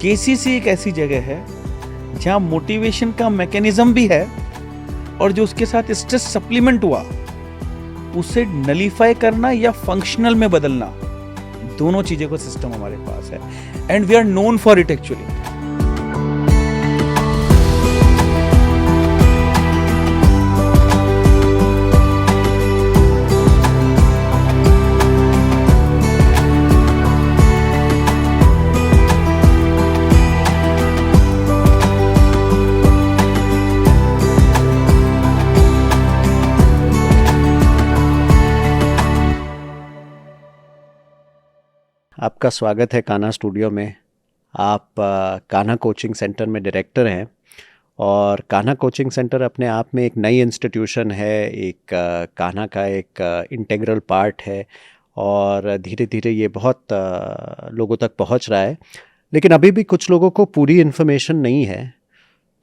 KCC एक ऐसी जगह है जहाँ मोटिवेशन का मैकेनिज्म भी है और जो उसके साथ स्ट्रेस सप्लीमेंट हुआ उसे नलीफाई करना या फंक्शनल में बदलना, दोनों चीज़ों का सिस्टम हमारे पास है and we are known for it actually. आपका स्वागत है कान्हा स्टूडियो में। आप कान्हा कोचिंग सेंटर में डायरेक्टर हैं और कान्हा कोचिंग सेंटर अपने आप में एक नई इंस्टीट्यूशन है, एक कान्हा का एक इंटीग्रल पार्ट है और धीरे धीरे ये बहुत लोगों तक पहुंच रहा है, लेकिन अभी भी कुछ लोगों को पूरी इन्फॉर्मेशन नहीं है।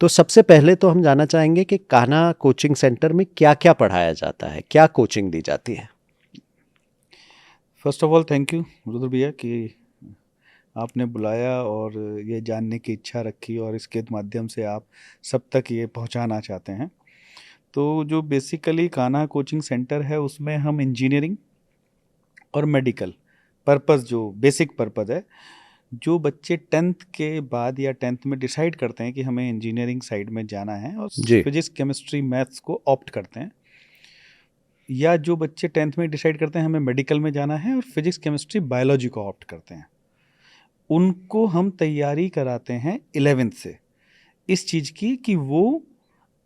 तो सबसे पहले तो हम जानना चाहेंगे कि कान्हा कोचिंग सेंटर में क्या क्या पढ़ाया जाता है, क्या कोचिंग दी जाती है। First of all thank you Rudra भैया कि आपने बुलाया और ये जानने की इच्छा रखी और इसके माध्यम से आप सब तक ये पहुंचाना चाहते हैं। तो जो बेसिकली कान्हा कोचिंग सेंटर है उसमें हम इंजीनियरिंग और मेडिकल पर्पस, जो बेसिक पर्पस है, जो बच्चे 10th के बाद या 10th में डिसाइड करते हैं कि हमें इंजीनियरिंग साइड में जाना है और फिजिक्स केमिस्ट्री मैथ्स को ऑप्ट करते हैं, या जो बच्चे 10th में डिसाइड करते हैं हमें मेडिकल में जाना है और फिजिक्स केमिस्ट्री बायोलॉजी को ऑप्ट करते हैं, उनको हम तैयारी कराते हैं 11th से इस चीज़ की कि वो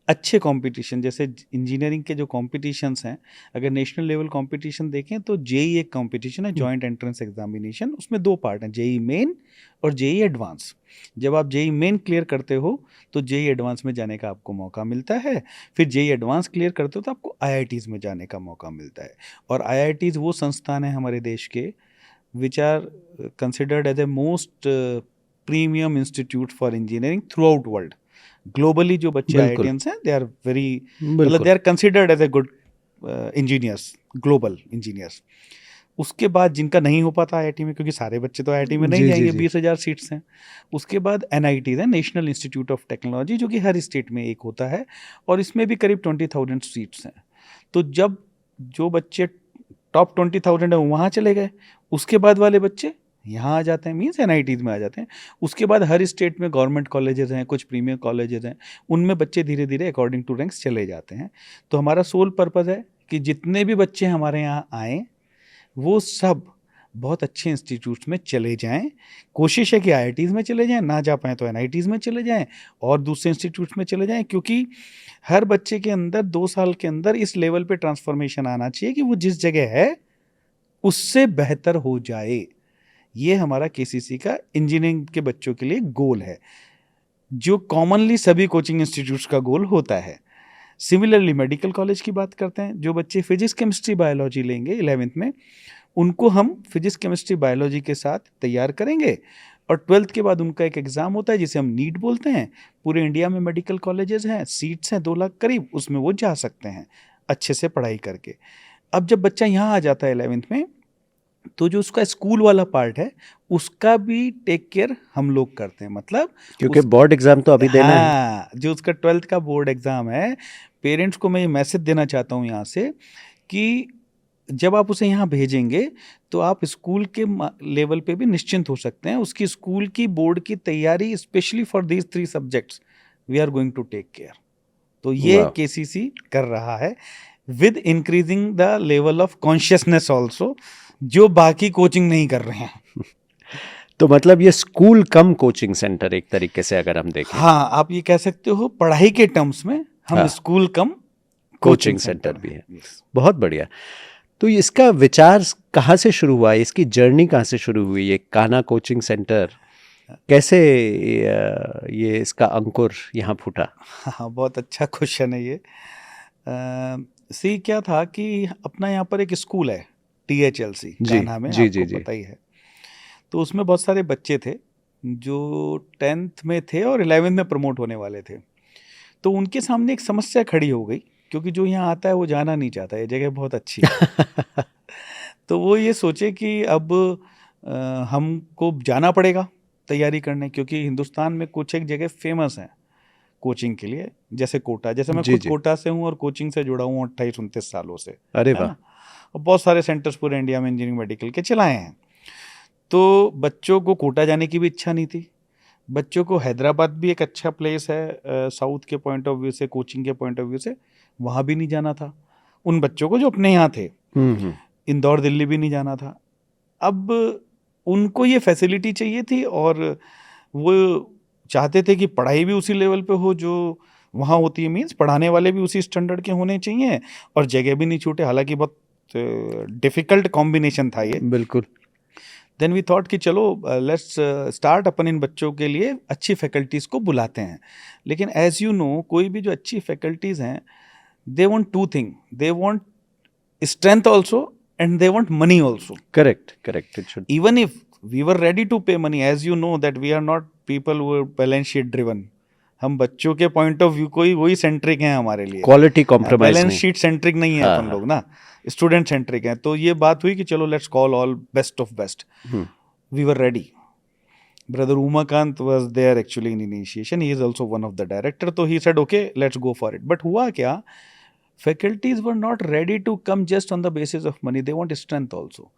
अच्छे कंपटीशन, जैसे इंजीनियरिंग के जो कंपटीशंस हैं, अगर नेशनल लेवल कंपटीशन देखें तो जेई एक कंपटीशन है, जॉइंट एंट्रेंस एग्जामिनेशन। उसमें 2 पार्ट हैं, जेई मेन और जेई एडवांस। जब आप जेई मेन क्लियर करते हो तो जेई एडवांस में जाने का आपको मौका मिलता है, फिर जेई एडवांस क्लियर करते हो तो आपको आईआईटीज़ में जाने का मौका मिलता है। और आईआईटीज़ वो संस्थान है हमारे देश के which are considered as a most premium institute for engineering throughout world. Globally जो बच्चे आईआईटियंस हैं दे आर वेरी, मतलब they are considered as a good engineers, global engineers. उसके बाद जिनका नहीं हो पाता आईआईटी में, क्योंकि सारे बच्चे तो आईआईटी में नहीं जाएंगे, 20,000 सीट्स हैं। उसके बाद एनआईटीज़ है, नेशनल इंस्टीट्यूट ऑफ टेक्नोलॉजी, जो कि हर स्टेट में एक होता है और इसमें भी करीब 20,000 सीट्स हैं। तो जब जो बच्चे टॉप 20,000 है वहाँ चले गए, उसके बाद वाले बच्चे यहाँ आ जाते हैं, मीन्स एनआईटीज़ में आ जाते हैं। उसके बाद हर स्टेट में गवर्नमेंट कॉलेजेस हैं, कुछ प्रीमियर कॉलेजेस हैं, उनमें बच्चे धीरे धीरे अकॉर्डिंग टू रैंक्स चले जाते हैं। तो हमारा सोल पर्पज़ है कि जितने भी बच्चे हमारे यहाँ आएँ वो सब बहुत अच्छे इंस्टीट्यूट्स में चले जाएं। कोशिश है कि आईआईटीज़ में चले जाएं, ना जा पाएँ तो एनआईटीज़ में चले जाएं और दूसरे इंस्टीट्यूट्स में चले जाएं, क्योंकि हर बच्चे के अंदर 2 साल के अंदर इस लेवल पे ट्रांसफॉर्मेशन आना चाहिए कि वो जिस जगह है उससे बेहतर हो जाए। ये हमारा केसीसी का इंजीनियरिंग के बच्चों के लिए गोल है, जो कॉमनली सभी कोचिंग इंस्टीट्यूट्स का गोल होता है। सिमिलरली मेडिकल कॉलेज की बात करते हैं, जो बच्चे फिजिक्स केमिस्ट्री बायोलॉजी लेंगे 11th में, उनको हम फिजिक्स केमिस्ट्री बायोलॉजी के साथ तैयार करेंगे और 12th के बाद उनका एक एग्ज़ाम होता है जिसे हम नीट बोलते हैं। पूरे इंडिया में मेडिकल कॉलेजेस हैं, सीट्स हैं 2 लाख करीब, उसमें वो जा सकते हैं अच्छे से पढ़ाई करके। अब जब बच्चा यहाँ आ जाता है 11th में, तो जो उसका स्कूल वाला पार्ट है उसका भी टेक केयर हम लोग करते हैं, मतलब क्योंकि बोर्ड एग्जाम तो अभी देना है। जो उसका 12th का बोर्ड एग्जाम है, पेरेंट्स को मैं ये मैसेज देना चाहता हूँ यहाँ से कि जब आप उसे यहाँ भेजेंगे तो आप स्कूल के लेवल पे भी निश्चिंत हो सकते हैं। उसकी स्कूल की बोर्ड की तैयारी specially for these 3 subjects we are going to take care. तो ये केसीसी कर रहा है with increasing the level of consciousness also, जो बाकी कोचिंग नहीं कर रहे हैं। तो मतलब ये स्कूल कम कोचिंग सेंटर एक तरीके से अगर हम देखें। हाँ, आप ये कह सकते हो पढ़ाई के टर्म्स में हम स्कूल कम कोचिंग सेंटर भी है। बहुत बढ़िया। तो इसका विचार कहाँ से शुरू हुआ, इसकी जर्नी कहाँ से शुरू हुई, ये कान्हा कोचिंग सेंटर कैसे ये इसका अंकुर यहाँ फूटा? हाँ, बहुत अच्छा क्वेश्चन है ये। सी क्या था कि अपना यहाँ पर एक स्कूल है THLC कान्हा में, आपको पता ही है। तो उसमें बहुत सारे बच्चे थे जो 10th में थे और 11th में प्रमोट होने वाले थे। तो उनके सामने एक समस्या खड़ी हो गई, क्योंकि जो यहाँ आता है वो जाना नहीं चाहता, ये जगह बहुत अच्छी है। तो वो ये सोचे कि अब हमको जाना पड़ेगा तैयारी करने, क्योंकि हिंदुस्तान में कुछ एक जगह फेमस है कोचिंग के लिए, जैसे कोटा, जैसे मैं जी खुद जी। कोटा से हूँ और कोचिंग से जुड़ा हूँ 28-29 सालों से, अरे है वाह। ना। और बहुत सारे सेंटर्स पूरे इंडिया में इंजीनियरिंग मेडिकल के चलाए हैं। तो बच्चों को कोटा जाने की भी इच्छा नहीं थी। बच्चों को हैदराबाद भी एक अच्छा प्लेस है साउथ के पॉइंट ऑफ व्यू से, कोचिंग के पॉइंट ऑफ व्यू से, वहाँ भी नहीं जाना था उन बच्चों को जो अपने यहाँ थे। हम्म। इंदौर दिल्ली भी नहीं जाना था। अब उनको ये फैसिलिटी चाहिए थी और वो चाहते थे कि पढ़ाई भी उसी लेवल पे हो जो वहाँ होती है, मीन्स पढ़ाने वाले भी उसी स्टैंडर्ड के होने चाहिए और जगह भी नहीं छूटे। हालांकि बहुत डिफिकल्ट कॉम्बिनेशन था ये। बिल्कुल। देन वी थॉट कि चलो लेट्स स्टार्ट, अपन इन बच्चों के लिए अच्छी फैकल्टीज़ को बुलाते हैं। लेकिन एज यू नो, कोई भी जो अच्छी फैकल्टीज़ हैं, they want to thing, they want strength also and they want money also. Correct correct, it should. Even if we were ready to pay money, as you know that we are not people who are balance sheet driven. हम बच्चों के point of view कोई वही centric हैं हमारे लिए, quality compromise balance नहीं। Sheet centric नहीं है हाँ अपन हाँ। लोग ना, स्टूडेंट सेंट्रिक हैं। तो ये बात हुई कि चलो let's call all best of best. We were ready. Brother Umakant was there actually in initiation. He is also one of the director. So he said, okay, let's go for it. But हुआ क्या, faculties were not ready to come just on the basis of money, they want strength also.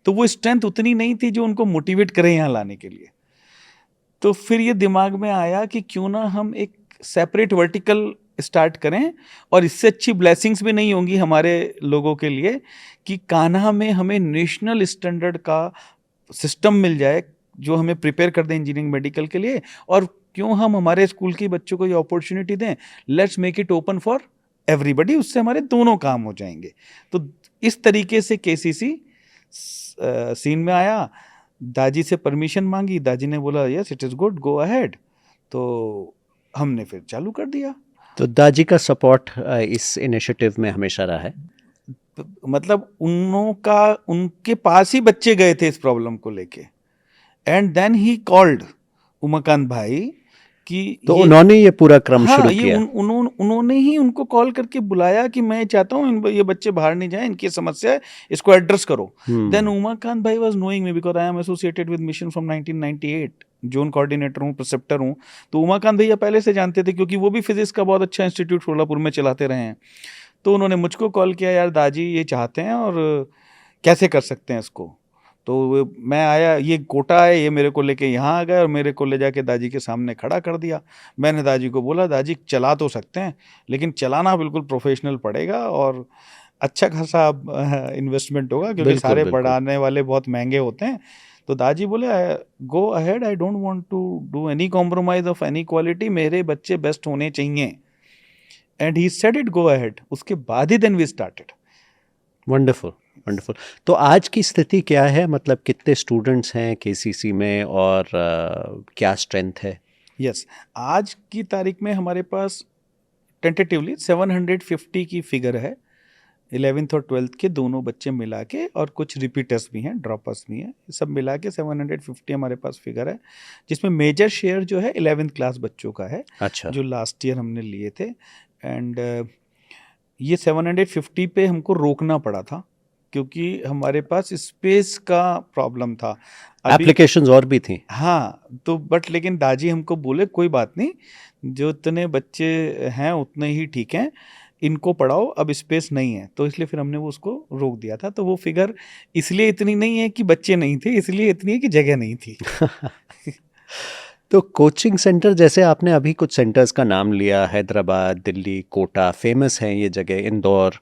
तो वो strength उतनी नहीं थी जो उनको motivate करे यहाँ लाने के लिए। तो फिर ये दिमाग में आया कि क्यों ना हम एक सेपरेट वर्टिकल स्टार्ट करें, और इससे अच्छी ब्लेसिंग्स भी नहीं होंगी हमारे लोगों के लिए कि कान्हा में हमें नेशनल स्टैंडर्ड का सिस्टम मिल जाए जो हमें प्रिपेयर कर दे इंजीनियरिंग मेडिकल के लिए। और क्यों हम हमारे स्कूल के बच्चों को ये अपॉर्चुनिटी दें, let's make it open for everybody, उससे हमारे दोनों काम हो जाएंगे। तो इस तरीके से केसीसी सीन में आया। दाजी से परमिशन मांगी, दाजी ने बोला yes it is good, go ahead. तो हमने फिर चालू कर दिया। तो दादी का सपोर्ट इस इनिशिएटिव में हमेशा रहा है। मतलब उनके पास ही बच्चे गए थे इस प्रॉब्लम को लेके, and then he called Umakant भाई कि तो उन्होंने ये पूरा क्रम शुरू किया। उन्होंने ही उनको कॉल करके बुलाया कि मैं चाहता हूँ ये बच्चे बाहर नहीं जाएं, इनकी समस्या है, इसको एड्रेस करो। देन उमाकांत भाई was knowing me because I am associated with mission from 1998, zone coordinator हूँ, प्रिसेप्टर हूँ। तो उमाकांत भैया पहले से जानते थे क्योंकि वो भी फिजिक्स का बहुत अच्छा इंस्टीट्यूट सोलापुर में चलाते रहे हैं। तो उन्होंने मुझको कॉल किया, यार दाजी ये चाहते हैं और कैसे कर सकते हैं इसको। तो मैं आया, ये कोटा है, ये मेरे को लेके यहाँ आ गए और मेरे को ले जाके दाजी के सामने खड़ा कर दिया। मैंने दाजी को बोला, दाजी चला तो सकते हैं लेकिन चलाना बिल्कुल प्रोफेशनल पड़ेगा और अच्छा खासा इन्वेस्टमेंट होगा क्योंकि सारे पढ़ाने वाले बहुत महंगे होते हैं। तो दाजी बोले go ahead, I don't want to do any compromise of any quality, मेरे बच्चे बेस्ट होने चाहिए। And he said it go ahead. उसके बाद ही then we started. Wonderful wonderful. तो आज की स्थिति क्या है, मतलब कितने स्टूडेंट्स हैं केसीसी में और क्या स्ट्रेंथ है? यस, आज की तारीख में हमारे पास टेंटेटिवली 750 की फिगर है, 11th और 12th के दोनों बच्चे मिला के, और कुछ रिपीटर्स भी हैं, ड्रॉपर्स भी हैं, सब मिला के 750 हमारे पास फिगर है, जिसमें मेजर शेयर जो है 11th क्लास बच्चों का है। अच्छा। जो लास्ट ईयर हमने लिए थे। एंड ये 750 पे हमको रोकना पड़ा था क्योंकि हमारे पास स्पेस का प्रॉब्लम था। एप्लीकेशंस और भी थी। हाँ, तो बट लेकिन दाजी हमको बोले कोई बात नहीं, जो इतने बच्चे हैं उतने ही ठीक हैं, इनको पढ़ाओ, अब स्पेस नहीं है। तो इसलिए फिर हमने वो उसको रोक दिया था। तो वो फिगर इसलिए इतनी नहीं है कि बच्चे नहीं थे, इसलिए इतनी है कि जगह नहीं थी। तो कोचिंग सेंटर, जैसे आपने अभी कुछ सेंटर्स का नाम लिया, हैदराबाद, दिल्ली, कोटा, फेमस हैं ये जगह, इंदौर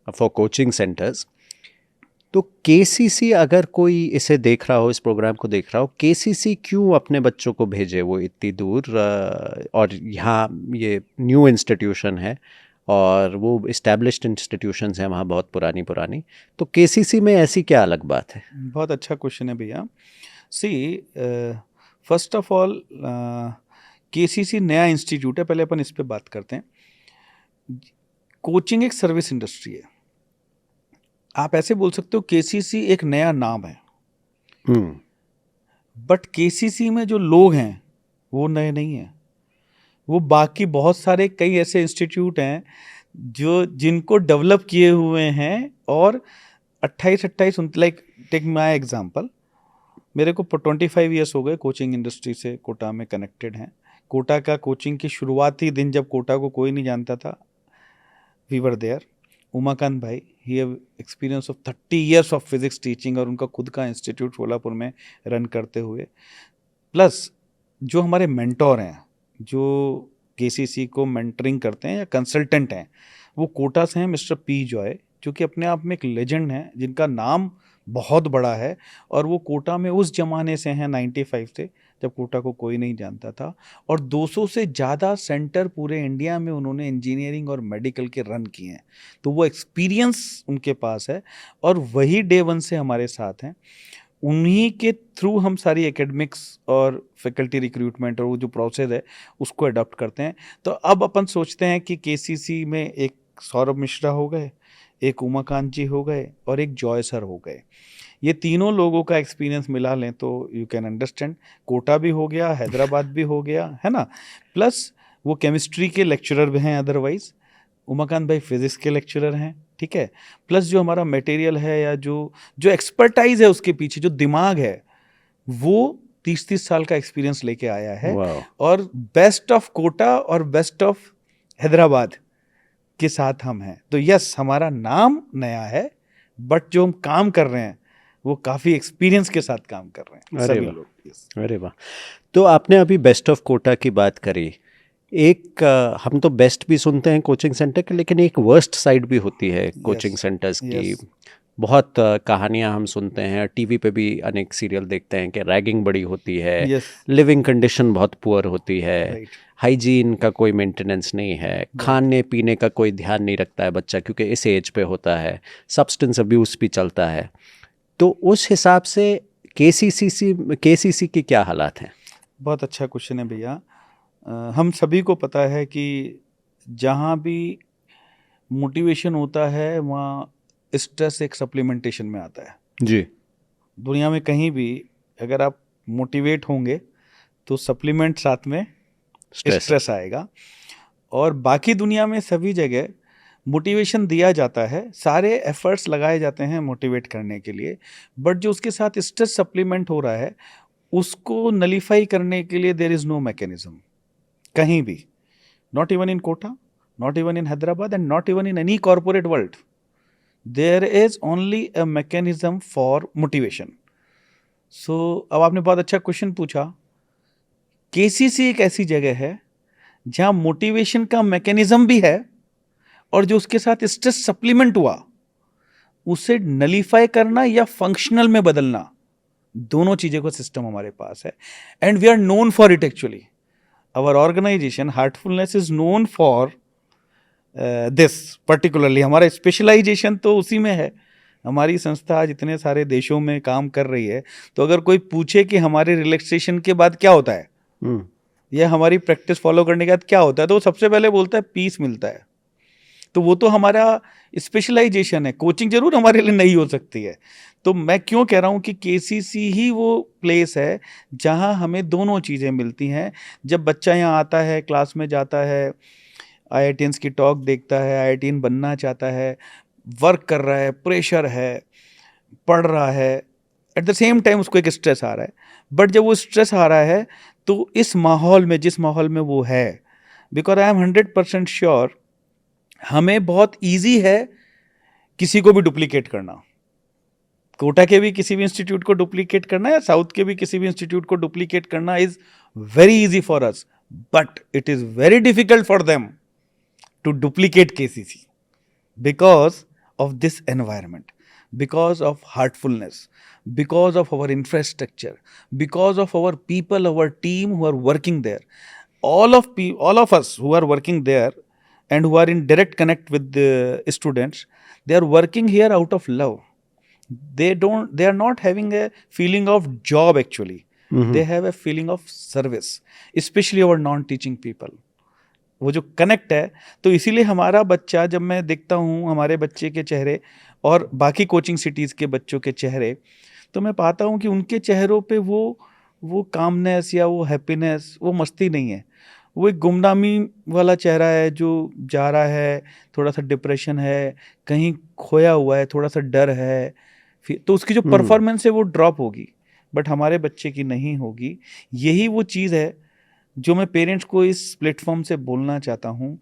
फॉर कोचिंग सेंटर्स। तो केसीसी, अगर कोई इसे देख रहा हो, इस प्रोग्राम को देख रहा हो, केसीसी क्यों अपने बच्चों को भेजे वो इतनी दूर? और यहाँ ये न्यू इंस्टीट्यूशन है और वो इस्टेब्लिश्ड इंस्टीट्यूशंस हैं वहाँ बहुत पुरानी पुरानी, तो केसीसी में ऐसी क्या अलग बात है? बहुत अच्छा क्वेश्चन है भैया। सी फर्स्ट ऑफ ऑल केसीसी नया इंस्टीट्यूट है, पहले अपन इस पे बात करते हैं। कोचिंग एक सर्विस इंडस्ट्री है, आप ऐसे बोल सकते हो केसीसी एक नया नाम है, बट केसीसी में जो लोग हैं वो नए नहीं हैं। वो बाकी बहुत सारे कई ऐसे इंस्टीट्यूट हैं जो जिनको डेवलप किए हुए हैं, और 28 लाइक टेक माय एग्जांपल, मेरे को 25 ईयर्स हो गए कोचिंग इंडस्ट्री से कोटा में कनेक्टेड हैं। कोटा का कोचिंग की शुरुआती दिन जब कोटा को कोई नहीं जानता था, वी वर देयर। उमाकांत भाई, he have experience of 30 years of physics teaching और उनका खुद का इंस्टीट्यूट शोलापुर में रन करते हुए। प्लस जो हमारे मेंटोर हैं, जो केसीसी को मेंटरिंग करते हैं या कंसल्टेंट हैं, वो कोटा से हैं, मिस्टर पी जॉय, जो कि अपने आप में एक लेजेंड हैं, जिनका नाम बहुत बड़ा है। और वो कोटा में उस जमाने से हैं 95 से, जब कोटा को कोई नहीं जानता था। और 200 से ज़्यादा सेंटर पूरे इंडिया में उन्होंने इंजीनियरिंग और मेडिकल के रन किए हैं। तो वो एक्सपीरियंस उनके पास है और वही डे वन से हमारे साथ हैं। उन्हीं के थ्रू हम सारी एकेडमिक्स और फैकल्टी रिक्रूटमेंट और वो जो प्रोसेस है उसको अडॉप्ट करते हैं। तो अब अपन सोचते हैं कि केसीसी में एक सौरभ मिश्रा हो गए, एक उमाकांत जी हो गए और एक जॉय सर हो गए। ये तीनों लोगों का एक्सपीरियंस मिला लें तो यू कैन अंडरस्टैंड, कोटा भी हो गया, हैदराबाद भी हो गया, है ना। प्लस वो केमिस्ट्री के लेक्चरर भी हैं, अदरवाइज उमाकांत भाई फिजिक्स के लेक्चरर हैं, ठीक है। प्लस जो हमारा मटेरियल है या जो जो एक्सपर्टाइज है उसके पीछे, जो दिमाग है, वो 30-30 साल का एक्सपीरियंस लेके आया है। और बेस्ट ऑफ कोटा और बेस्ट ऑफ हैदराबाद के साथ हम हैं। तो यस, हमारा नाम नया है, बट जो हम काम कर रहे हैं वो काफ़ी एक्सपीरियंस के साथ काम कर रहे हैं सभी लोग। yes. अरे वाह। तो आपने अभी बेस्ट ऑफ कोटा की बात करी। एक हम तो बेस्ट भी सुनते हैं कोचिंग सेंटर के, लेकिन एक वर्स्ट साइड भी होती है कोचिंग सेंटर्स की। बहुत कहानियां हम सुनते हैं, टीवी पे भी अनेक सीरियल देखते हैं कि रैगिंग बड़ी होती है, लिविंग कंडीशन बहुत पुअर होती है, हाइजीन का कोई मेंटेनेंस नहीं है, खाने पीने का कोई ध्यान नहीं रखता है बच्चा, क्योंकि इस एज पे होता है, सब्सटेंस अब्यूज़ भी चलता है। तो उस हिसाब से केसीसी की क्या हालात हैं? बहुत अच्छा क्वेश्चन है भैया। हम सभी को पता है कि जहाँ भी मोटिवेशन होता है वहाँ स्ट्रेस एक सप्लीमेंटेशन में आता है जी। दुनिया में कहीं भी अगर आप मोटिवेट होंगे तो सप्लीमेंट साथ में स्ट्रेस आएगा। और बाकी दुनिया में सभी जगह मोटिवेशन दिया जाता है, सारे एफर्ट्स लगाए जाते हैं मोटिवेट करने के लिए, बट जो उसके साथ स्ट्रेस सप्लीमेंट हो रहा है उसको नलीफाई करने के लिए देयर इज़ नो मैकेनिज्म कहीं भी, not even in Kota, not even in Hyderabad and not even in any corporate world. There is only a mechanism for motivation. So अब आपने बहुत अच्छा क्वेश्चन पूछा। केसीसी एक ऐसी जगह है जहां मोटिवेशन का मैकेनिज्म भी है और जो उसके साथ स्ट्रेस सप्लीमेंट हुआ उसे नलीफाई करना या फंक्शनल में बदलना, दोनों चीज़ों का सिस्टम हमारे पास है and we are known for it. Actually our organization Heartfulness is known for this particularly. हमारा स्पेशलाइजेशन तो उसी में है। हमारी संस्था आज इतने सारे देशों में काम कर रही है, तो अगर कोई पूछे कि हमारे रिलैक्सेशन के बाद क्या होता है या हमारी प्रैक्टिस फॉलो करने के बाद क्या होता है, तो वो सबसे पहले बोलता है पीस मिलता है। तो वो तो हमारा स्पेशलाइजेशन है। कोचिंग जरूर हमारे लिए नहीं हो सकती है। तो मैं क्यों कह रहा हूँ कि केसीसी ही वो प्लेस है जहाँ हमें दोनों चीज़ें मिलती हैं। जब बच्चा यहाँ आता है, क्लास में जाता है, IITians की टॉक देखता है, IITian बनना चाहता है, वर्क कर रहा है, प्रेशर है, पढ़ रहा है, एट द सेम टाइम उसको एक स्ट्रेस आ रहा है। बट जब वो स्ट्रेस आ रहा है तो इस माहौल में, जिस माहौल में वो है, बिकॉज आई एम 100% श्योर हमें बहुत ईजी है किसी को भी डुप्लीकेट करना। कोटा के भी किसी भी इंस्टीट्यूट को डुप्लीकेट करना या साउथ के भी किसी भी इंस्टीट्यूट को डुप्लीकेट करना is very easy for us, but it is very difficult for them to duplicate KCC because of this environment, because of heartfulness, because of our infrastructure, because of our people, our team who are working there. All of us who are working there and who are in direct connect with the students, they are working here out of love. They are not having a feeling of job actually. They have a feeling of service, especially our non-teaching people. वो जो connect है, तो इसीलिए हमारा बच्चा, जब मैं देखता हूँ हमारे बच्चे के चेहरे और बाकी कोचिंग सिटीज़ के बच्चों के चेहरे, तो मैं पाता हूँ कि उनके चेहरों पे वो कामनेस या वो हैप्पीनेस, वो मस्ती नहीं है। वो एक गुमनामी वाला चेहरा है जो जा रहा है, थोड़ा सा डिप्रेशन है, कहीं खोया हुआ है, थोड़ा सा डर है, फिर तो उसकी जो परफॉर्मेंस है वो ड्रॉप होगी। बट हमारे बच्चे की नहीं होगी। यही वो चीज़ है जो मैं पेरेंट्स को इस प्लेटफॉर्म से बोलना चाहता हूँ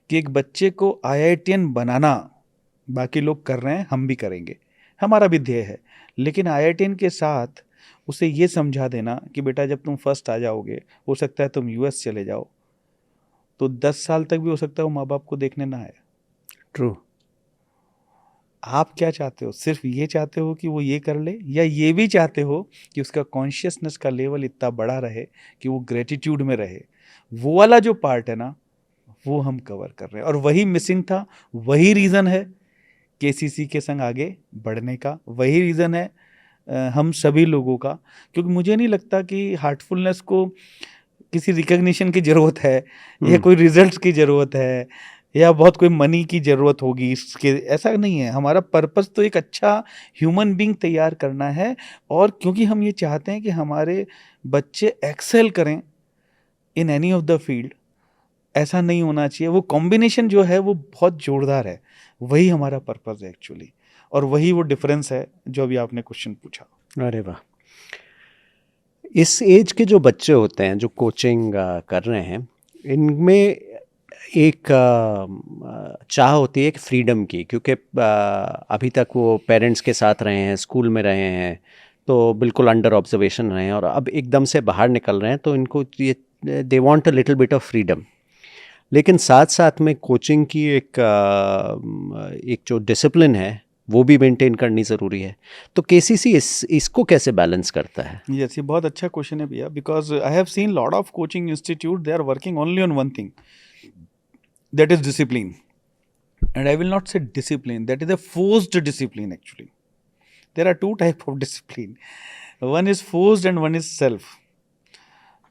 कि एक बच्चे को IITian बनाना बाकी लोग कर रहे हैं, हम भी करेंगे, हमारा भी ध्येय है। लेकिन IITian के साथ उसे ये समझा देना कि बेटा जब तुम फर्स्ट आ जाओगे, हो सकता है तुम US चले जाओ, तो 10 साल तक भी हो सकता है वो माँ बाप को देखने ना आए। ट्रू। आप क्या चाहते हो? सिर्फ ये चाहते हो कि वो ये कर ले, या ये भी चाहते हो कि उसका कॉन्शियसनेस का लेवल इतना बड़ा रहे कि वो ग्रेटिट्यूड में रहे? वो वाला जो पार्ट है ना, वो हम कवर कर रहे हैं, और वही मिसिंग था। वही रीज़न है KCC के संग आगे बढ़ने का, वही रीज़न है हम सभी लोगों का। क्योंकि मुझे नहीं लगता कि हार्टफुलनेस को किसी रिकग्निशन की ज़रूरत है, या कोई रिजल्ट्स की ज़रूरत है, या बहुत कोई मनी की ज़रूरत होगी इसके, ऐसा नहीं है। हमारा पर्पस तो एक अच्छा ह्यूमन बीइंग तैयार करना है, और क्योंकि हम ये चाहते हैं कि हमारे बच्चे एक्सेल करें in any of the field, ऐसा नहीं होना चाहिए। वो कॉम्बिनेशन जो है वो बहुत जोरदार है, वही हमारा पर्पस है एक्चुअली, और वही वो डिफरेंस है जो अभी आपने क्वेश्चन पूछा। अरे वाह। इस एज के जो बच्चे होते हैं जो कोचिंग कर रहे हैं, इनमें एक चाह होती है एक फ्रीडम की, क्योंकि अभी तक वो पेरेंट्स के साथ रहे हैं, स्कूल में रहे हैं, तो बिल्कुल अंडर ऑब्जर्वेशन रहे हैं, और अब एकदम से बाहर निकल रहे हैं तो इनको ये they want a little bit of freedom. लेकिन साथ साथ में कोचिंग की एक जो डिसिप्लिन है वो भी मेंटेन करनी ज़रूरी है। तो केसीसी इसको कैसे बैलेंस करता है? यस, ये बहुत अच्छा क्वेश्चन है भैया, because I have seen lot of coaching institute, they are working only on one thing, that is discipline. And I will not say discipline, that is a forced discipline actually. There are two type of discipline. One is forced and one is self.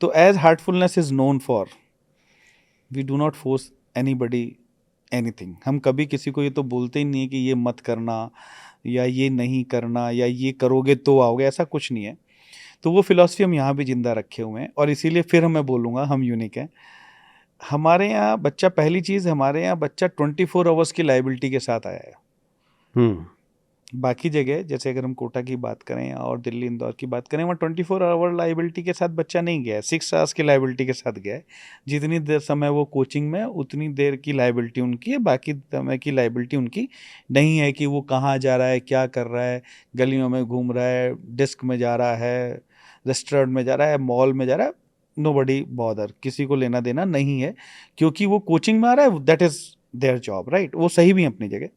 So as heartfulness is known for, we do not force anybody anything. हम कभी किसी को ये तो बोलते ही नहीं है कि ये मत करना, या ये नहीं करना, या ये करोगे तो आओगे, ऐसा कुछ नहीं है। तो वो फिलॉसफी हम यहाँ भी जिंदा रखे हुए हैं, और इसीलिए फिर मैं बोलूँगा हम यूनिक हैं। हमारे यहाँ बच्चा, पहली चीज़, हमारे यहाँ बच्चा 24 आवर्स की लाइबिलिटी के साथ आया है। बाकी जगह जैसे अगर हम कोटा की बात करें और दिल्ली इंदौर की बात करें, वहाँ 24 आवर लाइबिलिटी के साथ बच्चा नहीं गया है, 6 आवर्स की लाइबिलिटी के साथ गया है। जितनी देर समय वो कोचिंग में, उतनी देर की लाइबिलिटी उनकी है, बाकी समय की लाइबिलिटी उनकी नहीं है कि वो कहाँ जा रहा है, क्या कर रहा है, गलियों में घूम रहा है, डेस्क में जा रहा है, रेस्टोरेंट में जा रहा है, मॉल में जा रहा है। नोबडी बॉदर, किसी को लेना देना नहीं है, क्योंकि वो कोचिंग में आ रहा है, that is their job, right. वो सही भी है अपनी जगह।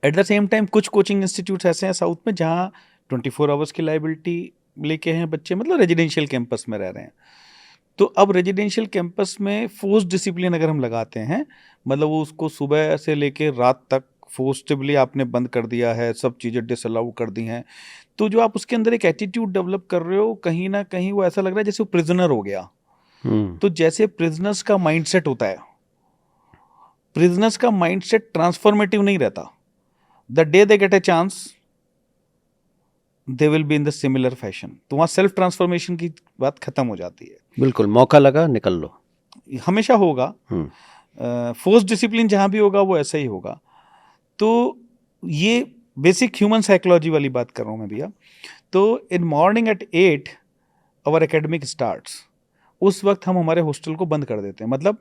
एट द सेम टाइम कुछ कोचिंग इंस्टीट्यूट्स ऐसे हैं साउथ में जहाँ 24 आवर्स की लाइबिलिटी लेके हैं बच्चे, मतलब रेजिडेंशियल कैंपस में रह रहे हैं। तो अब रेजिडेंशियल कैंपस में फोर्स डिसिप्लिन अगर हम लगाते हैं, मतलब वो उसको सुबह से लेके रात तक फोर्सटिवली आपने बंद कर दिया है, सब चीज़ें डिसअलाउ कर दी हैं, तो जो आप उसके अंदर एक एटीट्यूड डेवलप कर रहे हो, कहीं ना कहीं वो ऐसा लग रहा है जैसे वो प्रिजनर हो गया। तो जैसे प्रिजनर्स का माइंडसेट होता है, प्रिजनर्स का माइंडसेट ट्रांसफॉर्मेटिव नहीं रहता। The day they get a chance, they will be in the similar fashion. तो वहाँ सेल्फ ट्रांसफॉर्मेशन की बात खत्म हो जाती है। बिल्कुल, मौका लगा निकल लो, हमेशा होगा। फोर्स डिसिप्लिन जहाँ भी होगा वो ऐसा ही होगा। तो ये बेसिक ह्यूमन साइकोलॉजी वाली बात कर रहा हूँ मैं भैया। तो in morning at 8 our academic starts, उस वक्त हम हमारे हॉस्टल को बंद कर देते हैं। मतलब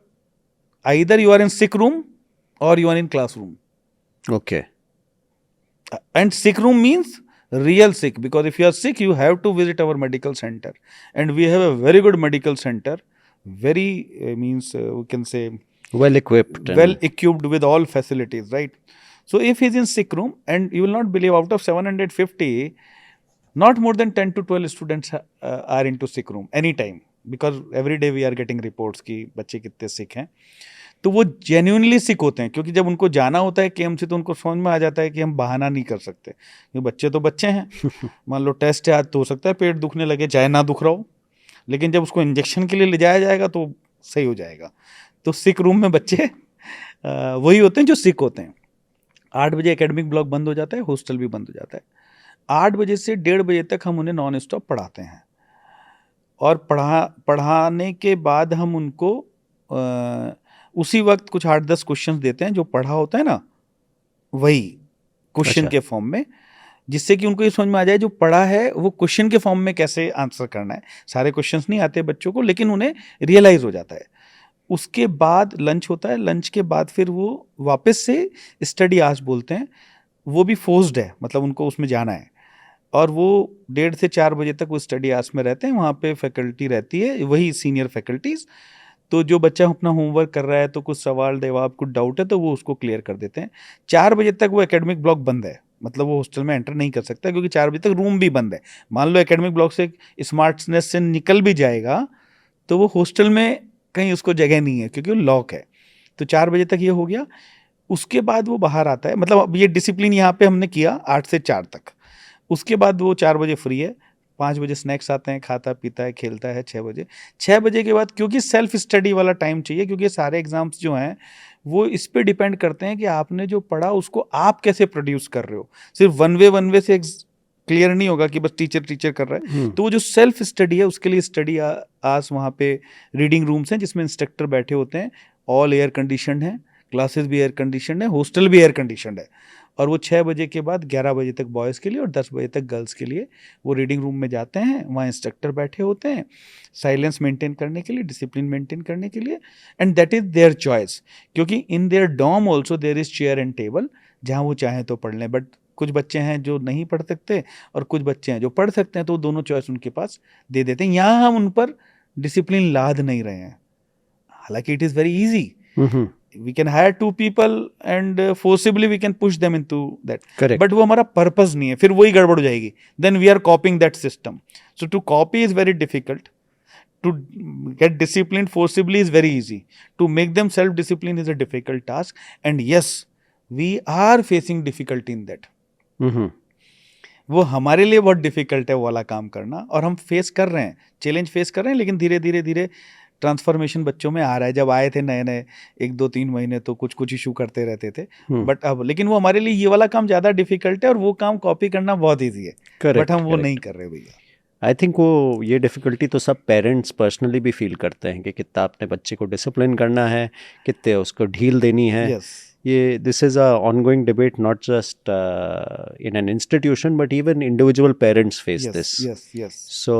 either you are in sick room or you are in classroom. Okay. And sick room means real sick, because if you are sick you have to visit our medical center, and we have a very good medical center, very we can say well equipped with all facilities, right? So if he's in sick room, and you will not believe, out of 750, not more than 10 to 12 students are into sick room anytime, because every day we are getting reports कि बच्चे कितने sick हैं। तो वो genuinely सिक होते हैं, क्योंकि जब उनको जाना होता है KMC तो उनको समझ में आ जाता है कि हम बहाना नहीं कर सकते, क्योंकि बच्चे तो बच्चे हैं। मान लो टेस्ट है आज, तो हो सकता है पेट दुखने लगे, चाहे ना दुख रहा हो, लेकिन जब उसको इंजेक्शन के लिए ले जाया जाएगा तो सही हो जाएगा। तो सिक रूम में बच्चे वही होते हैं जो सिक होते हैं। 8 बजे एकेडमिक ब्लॉक बंद हो जाता है, हॉस्टल भी बंद हो जाता है। 8 बजे से 1:30 बजे तक हम उन्हें नॉन स्टॉप पढ़ाते हैं, और पढ़ाने के बाद हम उनको उसी वक्त कुछ 8-10 क्वेश्चंस देते हैं, जो पढ़ा होता है ना वही क्वेश्चन के फॉर्म में। जिससे कि उनको ये समझ में आ जाए जो पढ़ा है वो क्वेश्चन के फॉर्म में कैसे आंसर करना है। सारे क्वेश्चंस नहीं आते बच्चों को, लेकिन उन्हें रियलाइज हो जाता है। उसके बाद लंच होता है, लंच के बाद फिर वो वापस से स्टडी आवर्स बोलते हैं, वो भी फोर्स्ड है, मतलब उनको उसमें जाना है, और वो 1:30 से 4 बजे तक वो स्टडी आवर्स में रहते हैं। वहाँ पे फैकल्टी रहती है, वही सीनियर फैकल्टीज। तो जो बच्चा अपना होमवर्क कर रहा है तो कुछ सवाल जवाब कुछ डाउट है तो वो उसको क्लियर कर देते हैं। 4 बजे तक वो एकेडमिक ब्लॉक बंद है, मतलब वो हॉस्टल में एंटर नहीं कर सकता, क्योंकि 4 बजे तक रूम भी बंद है। मान लो एकेडमिक ब्लॉक से स्मार्टनेस से निकल भी जाएगा तो वो हॉस्टल में कहीं उसको जगह नहीं है, क्योंकि वो लॉक है। तो 4 बजे तक ये हो गया। उसके बाद वो बाहर आता है, मतलब अब ये डिसिप्लिन यहाँ पे हमने किया 8 से 4 तक। उसके बाद वो 4 बजे फ्री है, 5 बजे स्नैक्स आते हैं, खाता पीता है, खेलता है 6 बजे। 6 बजे के बाद क्योंकि सेल्फ स्टडी वाला टाइम चाहिए, क्योंकि सारे एग्जाम्स जो हैं वो इस पे डिपेंड करते हैं कि आपने जो पढ़ा उसको आप कैसे प्रोड्यूस कर रहे हो। सिर्फ वन वे से क्लियर नहीं होगा कि बस टीचर कर रहा है। तो वो जो सेल्फ स्टडी है उसके लिए स्टडी आवर्स वहाँ पे रीडिंग रूम्स हैं जिसमें इंस्ट्रक्टर बैठे होते हैं, ऑल एयर कंडीशनड है, क्लासेस भी एयर कंडीशनड है, हॉस्टल भी एयर कंडीशनड है। और वो 6 बजे के बाद 11 बजे तक बॉयज़ के लिए और 10 बजे तक गर्ल्स के लिए वो रीडिंग रूम में जाते हैं। वहाँ इंस्ट्रक्टर बैठे होते हैं साइलेंस मेंटेन करने के लिए, डिसिप्लिन मेंटेन करने के लिए, and that is their choice. क्योंकि in their dorm also there is chair and table, जहाँ वो चाहें तो पढ़ लें। बट कुछ बच्चे हैं जो नहीं पढ़ सकते और कुछ बच्चे हैं जो पढ़ सकते हैं, तो दोनों चॉइस उनके पास दे देते हैं। यहाँ हम उन पर डिसिप्लिन लाद नहीं रहे हैं, हालांकि it is very easy. We can hire 2 people and forcibly we can push them into that. Correct. But वो हमारा पर्पस नहीं है, फिर वही गड़बड़ हो जाएगी। Then we are copying that system. So to copy is very difficult. To get disciplined forcibly is very easy. To make them self-disciplined is a difficult task. And yes, we are facing difficulty in that. वो हमारे लिए बहुत difficult है वो वाला काम करना, और हम फेस कर रहे हैं, चैलेंज फेस कर रहे हैं, लेकिन धीरे धीरे धीरे ट्रांसफॉर्मेशन बच्चों में आ रहा है। जब आए थे नए नए 1-2-3 महीने तो कुछ कुछ इशू करते रहते थे, बट अब लेकिन वो हमारे लिए ये वाला काम ज़्यादा डिफिकल्ट है और वो काम कॉपी करना बहुत ईजी है, बट हम वो नहीं कर रहे भैया। आई थिंक वो ये डिफ़िकल्टी तो सब पेरेंट्स पर्सनली भी फील करते हैं कि कितना अपने बच्चे को डिसिप्लिन करना है, कितने उसको ढील देनी है। ये this is a ongoing debate, not just in an institution but even individual parents face this. So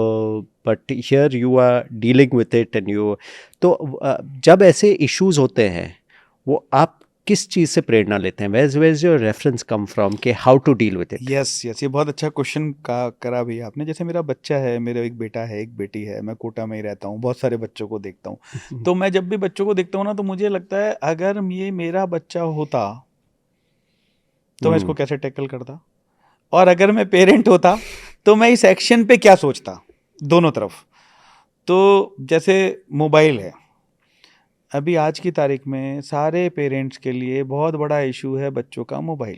but here you are dealing with it and you, तो जब ऐसे इश्यूज होते हैं वो आप किस चीज़ से प्रेरणा लेते हैं? Where is your reference come from कि how to deal with it? Yes ये बहुत अच्छा क्वेश्चन करा भी आपने। जैसे मेरा बच्चा है, मेरा एक बेटा है एक बेटी है, मैं कोटा में ही रहता हूँ, बहुत सारे बच्चों को देखता हूँ। तो मैं जब भी बच्चों को देखता हूँ ना, तो मुझे लगता है अगर ये मेरा बच्चा होता तो मैं इसको कैसे टैकल करता, और अगर मैं पेरेंट होता तो मैं इस एक्शन पे क्या सोचता, दोनों तरफ। तो जैसे मोबाइल है, अभी आज की तारीख में सारे पेरेंट्स के लिए बहुत बड़ा इशू है बच्चों का मोबाइल,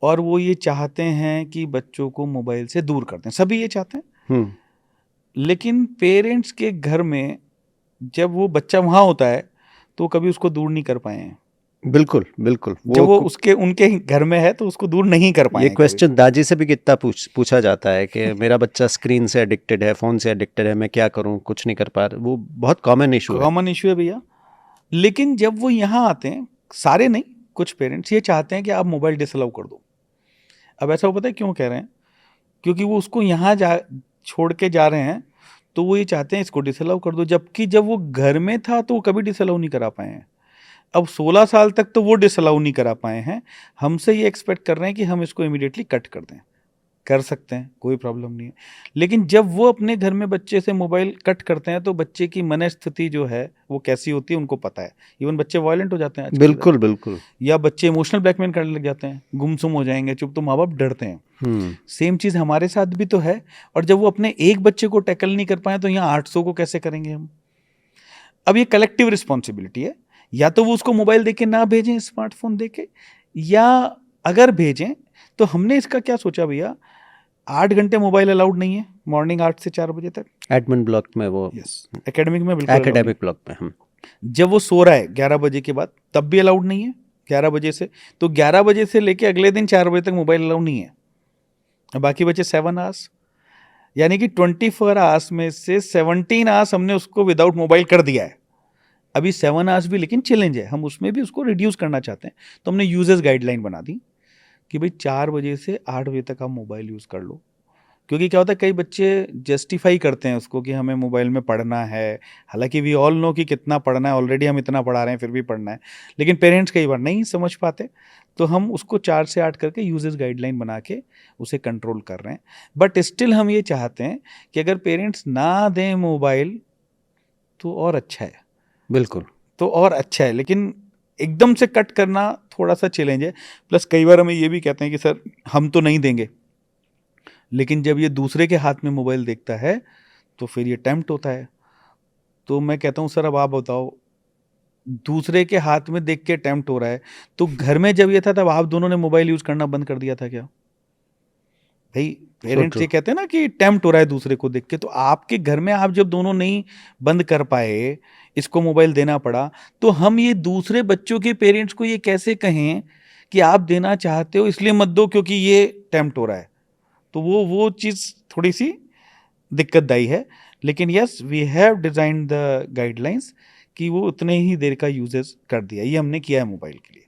और वो ये चाहते हैं कि बच्चों को मोबाइल से दूर कर दें, सभी ये चाहते हैं। लेकिन पेरेंट्स के घर में जब वो बच्चा वहाँ होता है तो कभी उसको दूर नहीं कर पाए हैं। बिल्कुल बिल्कुल, जब वो उसके उनके घर में है तो उसको दूर नहीं कर पाए। ये क्वेश्चन दादी से भी कितना पूछा जाता है कि मेरा बच्चा स्क्रीन से एडिक्टेड है, फ़ोन से एडिक्टेड है, मैं क्या करूं, कुछ नहीं कर पा रहा। वो बहुत कॉमन इशू है भैया। लेकिन जब वो यहाँ आते हैं, सारे नहीं, कुछ पेरेंट्स ये चाहते हैं कि आप मोबाइल डिसअलाउ कर दो। अब ऐसा वो पता है क्यों कह रहे हैं? क्योंकि वो उसको यहाँ छोड़ के जा रहे हैं, तो वो ये चाहते हैं इसको डिसअलाउ कर दो, जबकि जब वो घर में था तो वो कभी डिसअलाउ नहीं करा पाए हैं। अब 16 साल तक तो वो डिसअलाउ नहीं करा पाए हैं, हमसे ये एक्सपेक्ट कर रहे हैं कि हम इसको इमीडिएटली कट कर दें। कर सकते हैं, कोई प्रॉब्लम नहीं है। लेकिन जब वो अपने घर में बच्चे से मोबाइल कट करते हैं तो बच्चे की मनस्थिति जो है वो कैसी होती है उनको पता है। इवन बच्चे वायलेंट हो जाते हैं बिल्कुल बिल्कुल, या बच्चे इमोशनल ब्लैकमेल करने लग जाते हैं, गुमसुम हो जाएंगे चुप, तो माँ बाप डरते हैं। सेम चीज़ हमारे साथ भी तो है। और जब वो अपने एक बच्चे को टैकल नहीं कर पाए तो यहाँ 800 को कैसे करेंगे हम? अब ये कलेक्टिव रिस्पॉन्सिबिलिटी है, या तो वो उसको मोबाइल देके ना भेजें, स्मार्टफोन देके, या अगर भेजें तो हमने इसका क्या सोचा भैया, 8 घंटे मोबाइल अलाउड नहीं है मॉर्निंग 8 से 4 बजे तक एडमिन ब्लॉक में। वो एकेडमिक में बिल्कुल एकेडमिक ब्लॉक में हम जब वो सो रहा है 11 बजे के बाद तब भी अलाउड नहीं है 11 बजे से। तो 11 बजे से लेके अगले दिन 4 बजे तक मोबाइल अलाउड नहीं है। बाकी बचे 7 आवर्स, यानी कि 24 आवर्स में से 17 आवर्स हमने उसको विदाउट मोबाइल कर दिया है। अभी 7 आवर्स भी लेकिन चैलेंज है, हम उसमें भी उसको रिड्यूस करना चाहते हैं। तो हमने यूजर्स गाइडलाइन बना दी। कि भाई 4 बजे से 8 बजे तक आप मोबाइल यूज़ कर लो। क्योंकि क्या होता है, कई बच्चे जस्टिफाई करते हैं उसको कि हमें मोबाइल में पढ़ना है। हालांकि वी ऑल नो कि कितना पढ़ना है, ऑलरेडी हम इतना पढ़ा रहे हैं फिर भी पढ़ना है। लेकिन पेरेंट्स कई बार नहीं समझ पाते, तो हम उसको 4 से 8 करके यूजेस गाइडलाइन बना के उसे कंट्रोल कर रहे हैं। बट स्टिल हम ये चाहते हैं कि अगर पेरेंट्स ना दें मोबाइल तो और अच्छा है, बिल्कुल। तो और अच्छा है, लेकिन एकदम से कट करना थोड़ा सा चैलेंज है। प्लस कई बार हमें ये भी कहते हैं कि सर हम तो नहीं देंगे, लेकिन जब ये दूसरे के हाथ में मोबाइल देखता है तो फिर ये टेम्प्ट होता है। तो मैं कहता हूँ सर अब आप बताओ, दूसरे के हाथ में देख के टेम्प्ट हो रहा है, तो घर में जब ये था तब आप दोनों ने मोबाइल यूज करना बंद कर दिया था क्या? भाई सो पेरेंट्स ट्रू। ये कहते हैं ना कि टेम्प्ट हो रहा है दूसरे को देख के, तो आपके घर में आप जब दोनों नहीं बंद कर पाए, इसको मोबाइल देना पड़ा, तो हम ये दूसरे बच्चों के पेरेंट्स को ये कैसे कहें कि आप देना चाहते हो इसलिए मत दो क्योंकि ये टेम्प्ट हो रहा है? तो वो चीज़ थोड़ी सी दिक्कतदायी है। लेकिन yes, we have design the guidelines कि वो उतने ही देर का यूजेस कर दिया, ये हमने किया है मोबाइल के लिए।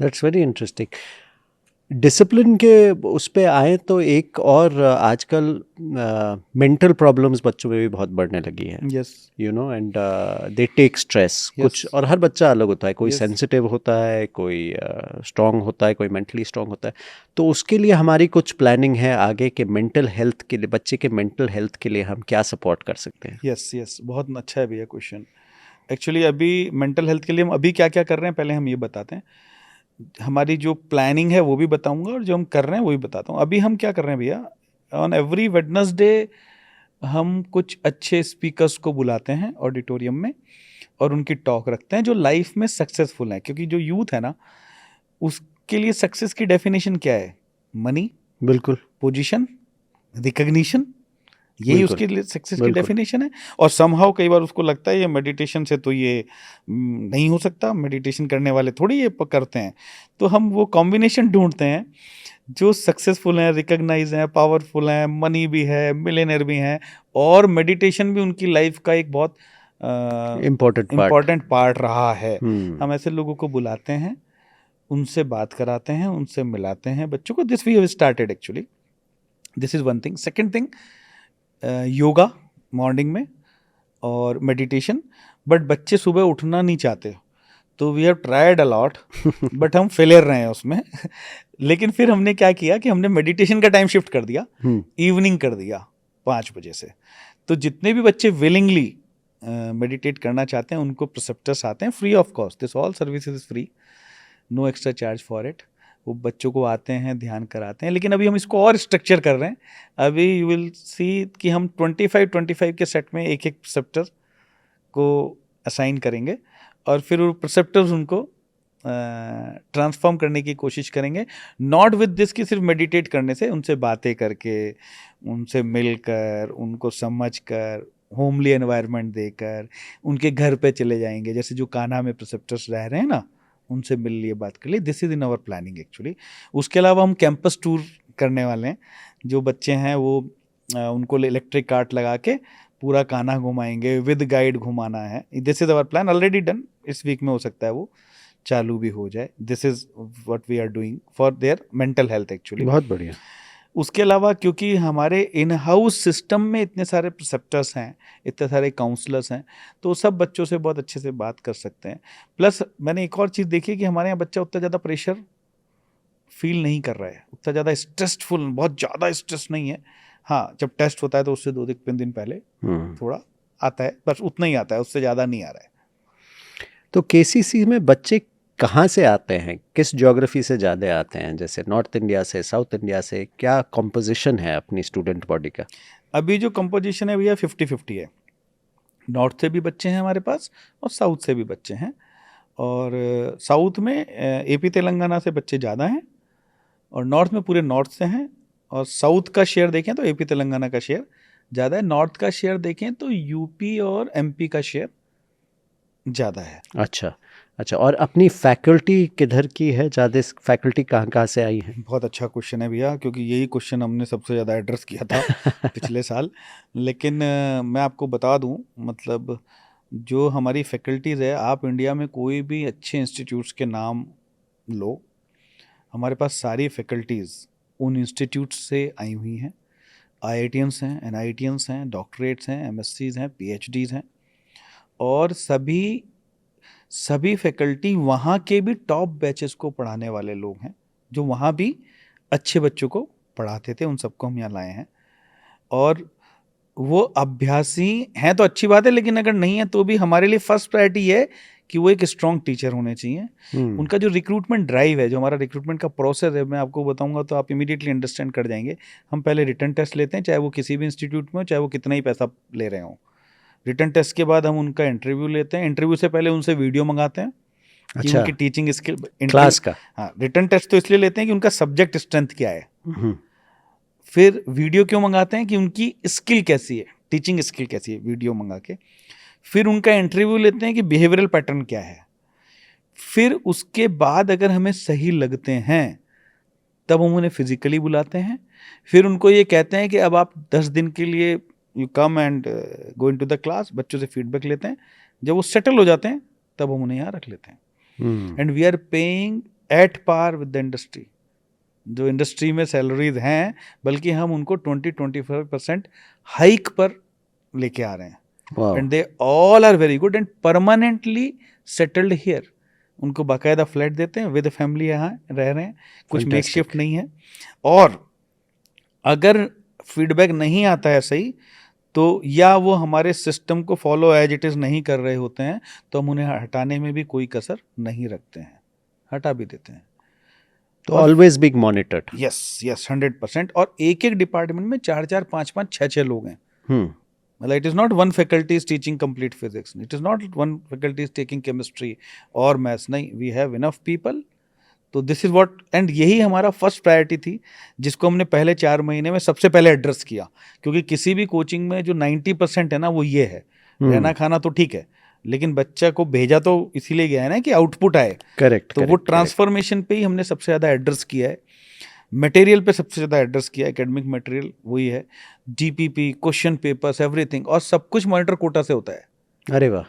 That's very interesting. डिसिप्लिन के उस पे आए तो एक और आजकल मेंटल प्रॉब्लम्स बच्चों में भी बहुत बढ़ने लगी है, yes you know, and they take stress yes कुछ। और हर बच्चा अलग होता है, कोई यस सेंसिटिव होता है, कोई स्ट्रांग होता है, कोई मेंटली स्ट्रांग होता है। तो उसके लिए हमारी कुछ प्लानिंग है आगे के मेंटल हेल्थ के लिए, बच्चे के मेंटल हेल्थ के लिए हम क्या सपोर्ट कर सकते हैं? यस यस, बहुत अच्छा है भैया क्वेश्चन। एक्चुअली अभी मेंटल हेल्थ के लिए हम अभी क्या क्या कर रहे हैं पहले हम ये बताते हैं। हमारी जो प्लानिंग है वो भी बताऊंगा, और जो हम कर रहे हैं वो भी बताता हूँ। अभी हम क्या कर रहे हैं भैया, ऑन एवरी वेडनेसडे हम कुछ अच्छे स्पीकर्स को बुलाते हैं ऑडिटोरियम में, और उनकी टॉक रखते हैं जो लाइफ में सक्सेसफुल हैं। क्योंकि जो यूथ है ना, उसके लिए सक्सेस की डेफिनेशन क्या है? मनी, बिल्कुल। पोजीशन, रिकग्निशन, यही बिल्कुल। उसके लिए सक्सेस की बिल्कुल। डेफिनेशन है। और समहाउ कई बार उसको लगता है ये मेडिटेशन से तो ये नहीं हो सकता, मेडिटेशन करने वाले थोड़ी ये करते हैं। तो हम वो कॉम्बिनेशन ढूंढते हैं जो सक्सेसफुल हैं, रिकग्नाइज हैं, पावरफुल हैं, मनी भी है, मिलियनर भी हैं, और मेडिटेशन भी उनकी लाइफ का एक बहुत इम्पोर्टेंट पार्ट। इम्पॉर्टेंट पार्ट रहा है। हम्म। हम ऐसे लोगों को बुलाते हैं, उनसे बात कराते हैं, उनसे मिलाते हैं बच्चों को। This we have started actually, this is one thing. Second thing, yoga morning में और मेडिटेशन। बट बच्चे सुबह उठना नहीं चाहते, तो we have tried a lot, but हम फेलियर रहे हैं उसमें। लेकिन फिर हमने क्या किया कि हमने मेडिटेशन का टाइम शिफ्ट कर दिया, इवनिंग कर दिया 5 बजे से। तो जितने भी बच्चे विलिंगली मेडिटेट करना चाहते हैं उनको प्रिसेप्टर्स आते हैं free of cost, this all services is free, no extra charge for it. वो बच्चों को आते हैं, ध्यान कराते हैं। लेकिन अभी हम इसको और स्ट्रक्चर कर रहे हैं। अभी यू विल सी कि हम 25 के सेट में एक एक प्रिसेप्टर को असाइन करेंगे, और फिर वो प्रिसेप्टर्स उनको ट्रांसफॉर्म करने की कोशिश करेंगे। नॉट विद दिस कि सिर्फ मेडिटेट करने से, उनसे बातें करके, उनसे मिलकर, उनको समझकर, होमली एनवायरनमेंट देकर, उनके घर पे चले जाएंगे। जैसे जो कान्हा में प्रिसेप्टर्स रह रहे हैं ना, उनसे मिल लिए, बात कर लिए। This is in our planning actually. उसके अलावा हम कैंपस टूर करने वाले हैं। जो बच्चे हैं वो उनको इलेक्ट्रिक कार्ट लगा के पूरा कान्हा घुमाएंगे, विद गाइड घुमाना है। This is our plan, already done. इस वीक में हो सकता है वो चालू भी हो जाए। This is what we are doing for their mental health actually. बहुत बढ़िया। उसके अलावा क्योंकि हमारे इन हाउस सिस्टम में इतने सारे प्रिसेप्टर्स हैं, इतने सारे काउंसलर्स हैं, तो सब बच्चों से बहुत अच्छे से बात कर सकते हैं। प्लस मैंने एक और चीज़ देखी कि हमारे यहाँ बच्चा उतना ज़्यादा प्रेशर फील नहीं कर रहा है, उतना ज़्यादा स्ट्रेसफुल, बहुत ज़्यादा स्ट्रेस नहीं है। हाँ, जब टेस्ट होता है तो उससे 2 दिन पहले थोड़ा आता है, बस उतना ही आता है, उससे ज़्यादा नहीं आ रहा है। तो केसीसी में बच्चे कहाँ से आते हैं, किस ज्योग्राफी से ज़्यादा आते हैं? जैसे नॉर्थ इंडिया से, साउथ इंडिया से, क्या कॉम्पोजिशन है अपनी स्टूडेंट बॉडी का? अभी जो कंपोजिशन है भैया 50-50 है। नॉर्थ से भी बच्चे हैं हमारे पास और साउथ से भी बच्चे हैं। और साउथ में एपी तेलंगाना से बच्चे ज़्यादा हैं, और नॉर्थ में पूरे नॉर्थ से हैं। और साउथ का शेयर देखें तो एपी तेलंगाना का शेयर ज़्यादा है, नॉर्थ का शेयर देखें तो यूपी और एमपी का शेयर ज़्यादा है। अच्छा। अच्छा, और अपनी फैकल्टी किधर की है ज़्यादा? फैकल्टी कहाँ कहाँ से आई है? बहुत अच्छा क्वेश्चन है भैया, क्योंकि यही क्वेश्चन हमने सबसे ज़्यादा एड्रेस किया था पिछले साल। लेकिन मैं आपको बता दूं, मतलब जो हमारी फैकल्टीज़ है, आप इंडिया में कोई भी अच्छे इंस्टीट्यूट्स के नाम लो, हमारे पास सारी फैकल्टीज़ उन इंस्टीट्यूट से आई हुई हैं, IITians हैं, NITians हैं, डॉक्टरेट्स हैं, MSCs हैं, PhDs हैं, और सभी फैकल्टी वहाँ के भी टॉप बैचेस को पढ़ाने वाले लोग हैं, जो वहाँ भी अच्छे बच्चों को पढ़ाते थे, उन सबको हम यहाँ लाए हैं। और वो अभ्यासी हैं तो अच्छी बात है, लेकिन अगर नहीं है तो भी हमारे लिए फर्स्ट प्रायोरिटी है कि वो एक स्ट्रॉन्ग टीचर होने चाहिए। उनका जो रिक्रूटमेंट ड्राइव है, जो हमारा रिक्रूटमेंट का प्रोसेस है, मैं आपको बताऊंगा तो आप इमीडिएटली अंडरस्टैंड कर जाएंगे। हम पहले रिटन टेस्ट लेते हैं, चाहे वो किसी भी इंस्टीट्यूट में हो, चाहे वो कितना ही पैसा ले रहे हो। रिटन टेस्ट के बाद हम उनका इंटरव्यू लेते हैं। इंटरव्यू से पहले उनसे वीडियो मंगाते हैं कि अच्छा, उनकी टीचिंग स्किल, क्लास का। हाँ, रिटन टेस्ट तो इसलिए लेते हैं कि उनका सब्जेक्ट स्ट्रेंथ क्या है। फिर वीडियो क्यों मंगाते हैं कि उनकी स्किल कैसी है, टीचिंग स्किल कैसी है, वीडियो मंगा के। फिर उनका इंटरव्यू लेते हैं कि बिहेवियरल पैटर्न क्या है। फिर उसके बाद अगर हमें सही लगते हैं तब हम उन्हें फिजिकली बुलाते हैं। फिर उनको ये कहते हैं कि अब आप 10 दिन के लिए you come and go into the class, बच्चों से फीडबैक लेते हैं। जब वो सेटल हो जाते हैं तब हम उन्हें यहाँ रख लेते हैं। And we are paying at par with the industry. जो इंडस्ट्री में सैलरीज हैं, बल्कि हम उनको 20-25% हाइक पर लेके आ रहे हैं। And they all are very good and permanently settled here. उनको बाकायदा फ्लैट देते हैं, विद फैमिली यहाँ रह रहे हैं, कुछ मेक शिफ्ट नहीं है। और अगर फीडबैक नहीं आता है सही, तो या वो हमारे सिस्टम को फॉलो एज इट इज़ नहीं कर रहे होते हैं, तो हम उन्हें हटाने में भी कोई कसर नहीं रखते हैं, हटा भी देते हैं। तो ऑलवेज बिग मॉनिटर्ड। यस 100%। और एक एक डिपार्टमेंट में 4-4, 5-5, 6-6 लोग हैं। मतलब it is not one faculty is teaching complete physics, it is not one faculty is taking chemistry और मैथ्स, नहीं, वी हैव इनफ पीपल। तो दिस इज व्हाट, एंड यही हमारा फर्स्ट प्रायोरिटी थी, जिसको हमने पहले 4 महीने में सबसे पहले एड्रेस किया। क्योंकि किसी भी कोचिंग में जो 90% है ना, वो ये है, रहना खाना तो ठीक है, लेकिन बच्चा को भेजा तो इसीलिए गया है ना कि आउटपुट आए। करेक्ट। तो वो ट्रांसफॉर्मेशन पे ही हमने सबसे ज़्यादा एड्रेस किया है। मटेरियल पे सबसे ज़्यादा एड्रेस किया है, एकेडमिक मटेरियल वही है, GPP, क्वेश्चन पेपर्स, एवरीथिंग, और सब कुछ मॉनिटर कोटा से होता है। अरे वाह।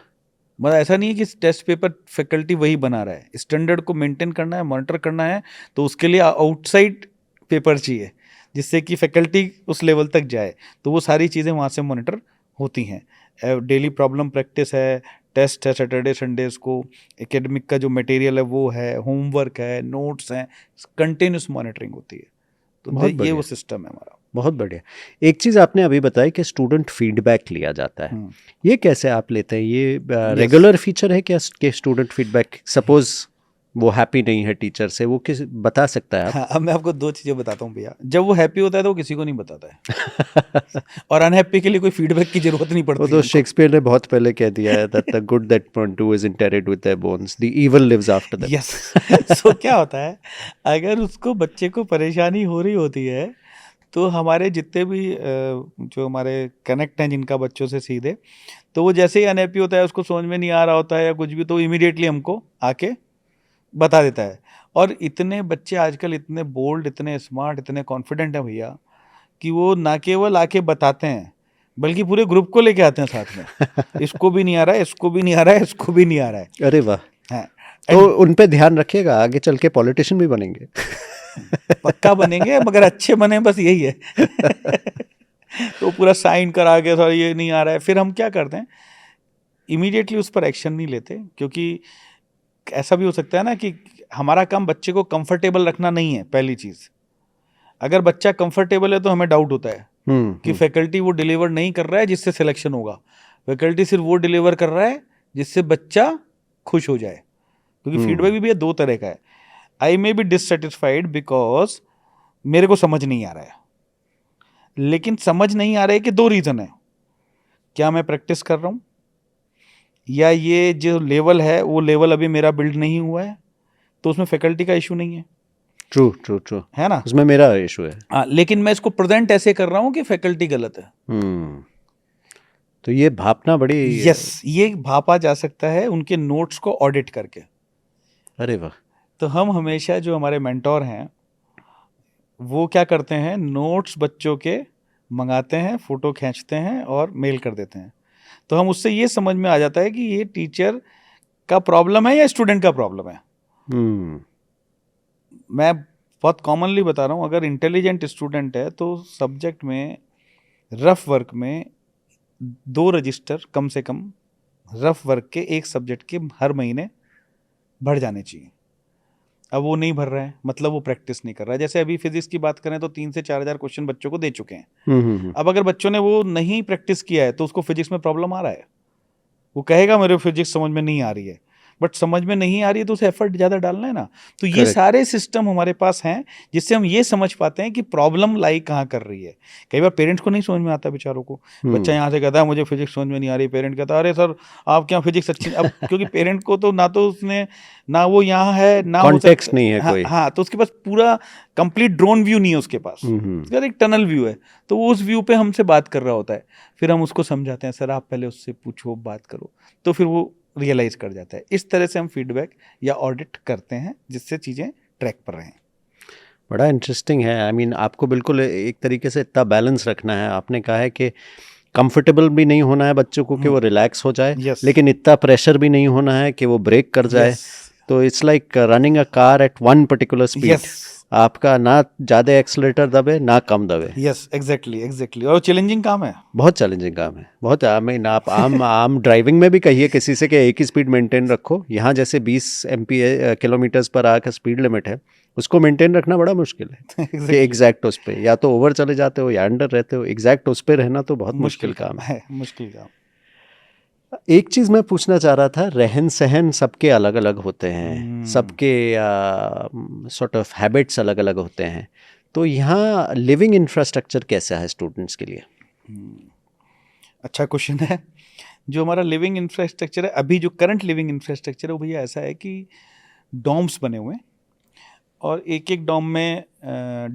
मतलब ऐसा नहीं है कि टेस्ट पेपर फैकल्टी वही बना रहा है, स्टैंडर्ड को मेंटेन करना है, मॉनिटर करना है, तो उसके लिए आउटसाइड पेपर चाहिए, जिससे कि फैकल्टी उस लेवल तक जाए। तो वो सारी चीज़ें वहाँ से मॉनिटर होती हैं। डेली प्रॉब्लम प्रैक्टिस है, टेस्ट है सैटरडे संडेज को, एकेडमिक का जो मटेरियल है वो है, होमवर्क है, नोट्स हैं, कंटिन्यूस मॉनिटरिंग होती है। तो ये वो सिस्टम है हमारा। बहुत बढ़िया। एक चीज़ आपने अभी बताई कि स्टूडेंट फीडबैक लिया जाता है, ये कैसे आप लेते हैं? ये रेगुलर फीचर है क्या कि स्टूडेंट फीडबैक, सपोज वो हैप्पी नहीं है टीचर से, वो किस बता सकता है आप? हाँ, अब मैं आपको 2 चीज़ें बताता हूँ भैया। जब वो हैप्पी होता है तो वो किसी को नहीं बताता है और अनहैप्पी के लिए कोई फीडबैक की जरूरत नहीं पड़ती। वो तो शेक्सपियर ने बहुत पहले कह दिया है that the good that do is interred with their bones, the evil lives after them. Yes so क्या होता है, अगर उसको बच्चे को परेशानी हो रही होती है, तो हमारे जितने भी जो हमारे कनेक्ट हैं जिनका बच्चों से सीधे, तो वो जैसे ही अनहैप्पी होता है, उसको समझ में नहीं आ रहा होता है या कुछ भी, तो इमीडिएटली हमको आके बता देता है। और इतने बच्चे आजकल इतने बोल्ड, इतने स्मार्ट, इतने कॉन्फिडेंट हैं भैया, कि वो ना केवल आके बताते हैं, बल्कि पूरे ग्रुप को लेके आते हैं साथ में। इसको भी नहीं आ रहा है, इसको भी नहीं आ रहा है, इसको भी नहीं आ रहा है। अरे वाह। हाँ, तो उन पे ध्यान रखिएगा, आगे चल के पॉलिटिशियन भी बनेंगे। पक्का बनेंगे, मगर अच्छे बने, बस यही है। तो पूरा साइन करा के सर ये नहीं आ रहा है, फिर हम क्या करते हैं, इमीडिएटली उस पर एक्शन नहीं लेते। क्योंकि ऐसा भी हो सकता है ना कि हमारा काम बच्चे को कंफर्टेबल रखना नहीं है। पहली चीज़, अगर बच्चा कंफर्टेबल है तो हमें डाउट होता है कि फैकल्टी वो डिलीवर नहीं कर रहा है जिससे सिलेक्शन होगा। फैकल्टी सिर्फ वो डिलीवर कर रहा है जिससे बच्चा खुश हो जाए। क्योंकि फीडबैक भी 2 तरह का है। आई मे बी डिससेटिस्फाइड बिकॉज मेरे को समझ नहीं आ रहा है, लेकिन समझ नहीं आ रहा है कि 2 रीज़न है, क्या मैं प्रैक्टिस कर रहा हूँ, या ये जो लेवल है वो लेवल अभी मेरा बिल्ड नहीं हुआ है। तो उसमें फैकल्टी का इशू नहीं है। ट्रू ट्रू ट्रू, है ना, उसमें मेरा इशू है। हाँ, लेकिन मैं इसको प्रेजेंट ऐसे कर रहा हूँ कि फैकल्टी गलत है। तो ये भापना बड़ी। यस, ये भापा जा सकता है उनके नोट्स को ऑडिट करके। अरे वाह। तो हम हमेशा, जो हमारे मेंटोर हैं, वो क्या करते हैं, नोट्स बच्चों के मंगाते हैं, फोटो खींचते हैं और मेल कर देते हैं। तो हम उससे ये समझ में आ जाता है कि ये टीचर का प्रॉब्लम है या स्टूडेंट का प्रॉब्लम है। मैं बहुत कॉमनली बता रहा हूँ, अगर इंटेलिजेंट स्टूडेंट है तो सब्जेक्ट में रफ वर्क में 2 रजिस्टर कम से कम रफ वर्क के एक सब्जेक्ट के हर महीने भर जाने चाहिए। अब वो नहीं भर रहा है, मतलब वो प्रैक्टिस नहीं कर रहा है। जैसे अभी फिजिक्स की बात करें तो 3 से 4 हज़ार क्वेश्चन बच्चों को दे चुके हैं। अब अगर बच्चों ने वो नहीं प्रैक्टिस किया है तो उसको फिजिक्स में प्रॉब्लम आ रहा है। वो कहेगा मेरे फिजिक्स समझ में नहीं आ रही है, बट समझ में नहीं आ रही है तो उसे एफर्ट ज़्यादा डालना है ना। तो ये Correct. सारे सिस्टम हमारे पास हैं जिससे हम ये समझ पाते हैं कि प्रॉब्लम लाई कहाँ कर रही है। कई बार पेरेंट्स को नहीं समझ में आता बेचारों को, बच्चा यहाँ से कहता है मुझे फिजिक्स समझ में नहीं आ रही, पेरेंट कहता है अरे सर आप क्या फिजिक्स अच्छी। अब क्योंकि पेरेंट को तो ना तो उसने ना वो यहाँ है ना हो कॉन्टेक्स्ट सकता नहीं है हाँ, कोई। हाँ, तो उसके पास पूरा कंप्लीट ड्रोन व्यू नहीं है उसके पास, उसका एक टनल व्यू है। तो वो उस व्यू पे हमसे बात कर रहा होता है, फिर हम उसको समझाते हैं सर आप पहले उससे पूछो बात करो, तो फिर वो रियलाइज कर जाता है। इस तरह से हम फीडबैक या ऑडिट करते हैं जिससे चीज़ें ट्रैक पर रहें। बड़ा इंटरेस्टिंग है। आई मीन आपको बिल्कुल एक तरीके से इतना बैलेंस रखना है। आपने कहा है कि कंफर्टेबल भी नहीं होना है बच्चों को कि वो रिलैक्स हो जाए, Yes. लेकिन इतना प्रेशर भी नहीं होना है कि वो ब्रेक कर जाए। Yes. तो it's like running a car eight one particular speed. Yes. आपका ना ज़्यादा एक्सलेटर दबे ना कम दबे। Yes exactly. और चैलेंजिंग काम है, बहुत चैलेंजिंग काम है, बहुत। आई मीन आप आम ड्राइविंग में भी कहिए किसी से कि एक ही स्पीड मेंटेन रखो। यहाँ जैसे 20 किलोमीटर्स पर आकर स्पीड लिमिट है, उसको मेंटेन रखना बड़ा मुश्किल है कि एग्जैक्ट उस पे या तो ओवर चले जाते हो या अंडर रहते हो। एग्जैक्ट उस पे रहना तो बहुत मुश्किल काम है। मुश्किल काम। एक चीज़ मैं पूछना चाह रहा था, रहन सहन सबके अलग अलग होते हैं, सबके सॉर्ट ऑफ हैबिट्स अलग अलग होते हैं। तो यहाँ लिविंग इंफ्रास्ट्रक्चर कैसा है स्टूडेंट्स के लिए? अच्छा क्वेश्चन है। जो हमारा लिविंग इंफ्रास्ट्रक्चर है अभी, जो करंट लिविंग इंफ्रास्ट्रक्चर है वो भैया ऐसा है कि डॉम्स बने हुए हैं और एक एक डॉम में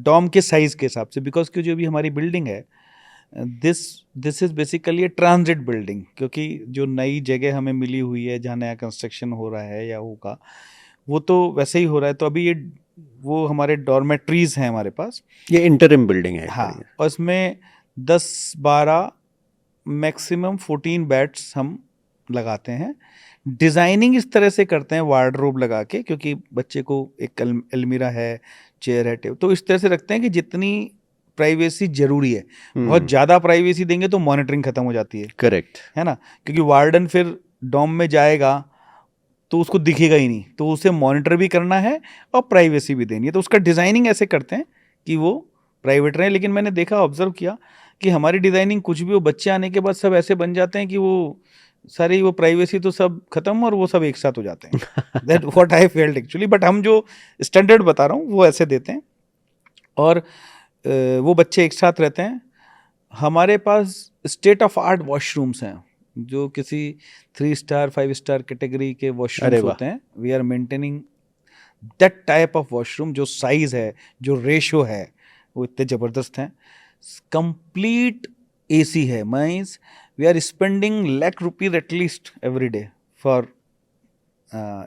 डॉम के साइज़ के हिसाब से, बिकॉज कि जो भी हमारी बिल्डिंग है this is basically A transit building, क्योंकि जो नई जगह हमें मिली हुई है जहाँ नया कंस्ट्रक्शन हो रहा है या होगा वो तो वैसे ही हो रहा है। तो अभी ये वो हमारे डॉर्मेट्रीज हैं हमारे पास, ये इंटरिम बिल्डिंग है। हाँ, और इसमें 10-12 मैक्सिमम 14 बेड्स हम लगाते हैं। डिज़ाइनिंग इस तरह से करते हैं वार्डरोब लगा के, क्योंकि बच्चे को एक अलमीरा है, चेयर है, टेबल, तो इस तरह से रखते हैं कि जितनी प्राइवेसी जरूरी है। बहुत ज़्यादा प्राइवेसी देंगे तो मॉनिटरिंग खत्म हो जाती है। करेक्ट है ना, क्योंकि वार्डन फिर डॉम में जाएगा तो उसको दिखेगा ही नहीं, तो उसे मॉनिटर भी करना है और प्राइवेसी भी देनी है। तो उसका डिज़ाइनिंग ऐसे करते हैं कि वो प्राइवेट रहे। लेकिन मैंने देखा, ऑब्जर्व किया कि हमारी डिज़ाइनिंग कुछ भी हो, बच्चे आने के बाद सब ऐसे बन जाते हैं कि वो सारी वो प्राइवेसी तो सब खत्म और वो सब एक साथ हो जाते हैं। That what I felt actually. But हम जो स्टैंडर्ड बता रहा हूँ वो ऐसे देते हैं और वो बच्चे एक साथ रहते हैं। हमारे पास स्टेट ऑफ आर्ट वॉशरूम्स हैं जो किसी 3 स्टार 5 स्टार कैटेगरी के वॉशरूम्स होते हैं। We are maintaining that type of washroom. जो साइज है, जो रेशो है, वो इतने ज़बरदस्त हैं। कंप्लीट एसी है, means we are spending lakh rupees at least every day for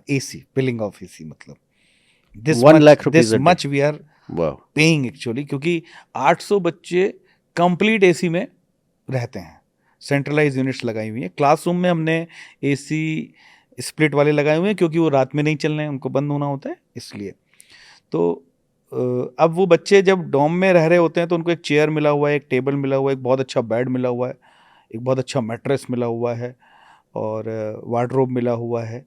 AC, billing of AC, मतलब this much we are paying actually, क्योंकि 800 बच्चे कंप्लीट एसी में रहते हैं। सेंट्रलाइज यूनिट्स लगाई हुई हैं। क्लासरूम में हमने एसी स्प्लिट वाले लगाए हुए हैं क्योंकि वो रात में नहीं चलने हैं, उनको बंद होना होता है इसलिए। तो अब वो बच्चे जब डॉम में रह रहे होते हैं तो उनको एक चेयर मिला हुआ है, एक टेबल मिला हुआ है, एक बहुत अच्छा बेड मिला हुआ है, एक बहुत अच्छा मैट्रेस मिला हुआ है और वार्डरोब मिला हुआ है।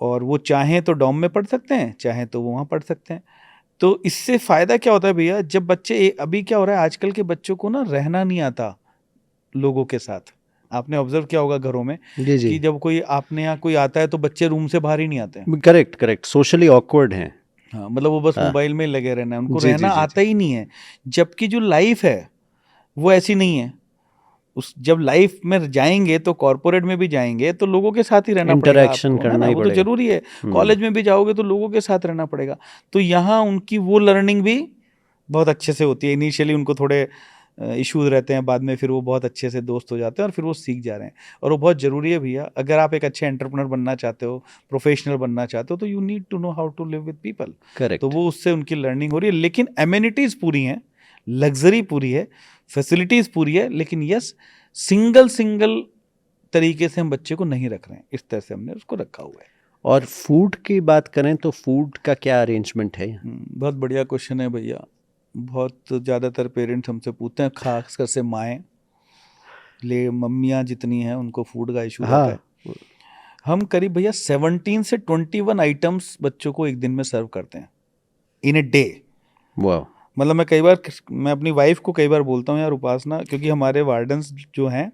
और वो चाहें तो डॉम में पढ़ सकते हैं, चाहें तो वो वहाँ पढ़ सकते हैं। तो इससे फ़ायदा क्या होता है भैया, जब बच्चे, अभी क्या हो रहा है आजकल के बच्चों को ना रहना नहीं आता लोगों के साथ। आपने ऑब्जर्व किया होगा घरों में जी जी। कि जब कोई आपने यहाँ कोई आता है तो बच्चे रूम से बाहर ही नहीं आते हैं। करेक्ट सोशली ऑकवर्ड हैं। हाँ, मतलब वो बस मोबाइल में लगे रहना है, उनको जी, रहना जी, जी, आता ही नहीं है। जबकि जो लाइफ है वो ऐसी नहीं है। जब लाइफ में जाएंगे तो कॉर्पोरेट में भी जाएंगे तो लोगों के साथ ही रहना पड़ेगा, इंटरेक्शन करना ही वो तो पड़ेगा। जरूरी है। कॉलेज में भी जाओगे तो लोगों के साथ रहना पड़ेगा। तो यहाँ उनकी वो लर्निंग भी बहुत अच्छे से होती है। इनिशियली उनको थोड़े इश्यूज रहते हैं, बाद में फिर वो बहुत अच्छे से दोस्त हो जाते हैं और फिर वो सीख जा रहे हैं। और वो बहुत ज़रूरी है भैया। अगर आप एक अच्छे एंटरप्रेन्योर बनना चाहते हो, प्रोफेशनल बनना चाहते हो, तो you need to know how to live with people. Correct. तो वो उससे उनकी लर्निंग हो रही है। लेकिन एमिनिटीज़ पूरी हैं, लग्जरी पूरी है, फैसिलिटीज़ पूरी है, लेकिन यस सिंगल तरीके से हम बच्चे को नहीं रख रहे हैं। इस तरह से हमने उसको रखा हुआ है। और फूड की बात करें तो फूड का क्या अरेंजमेंट है? बहुत बढ़िया क्वेश्चन है भैया। बहुत ज़्यादातर पेरेंट्स हमसे पूछते हैं, खासकर से माएँ, ले मम्मियाँ जितनी हैं उनको फूड का इशू रहता है। हाँ, हम करीब भैया 17 से 21 आइटम्स बच्चों को एक दिन में सर्व करते हैं, इन ए डे। वाह, मतलब मैं अपनी वाइफ को कई बार बोलता हूँ, यार उपासना, क्योंकि हमारे वार्डन्स जो हैं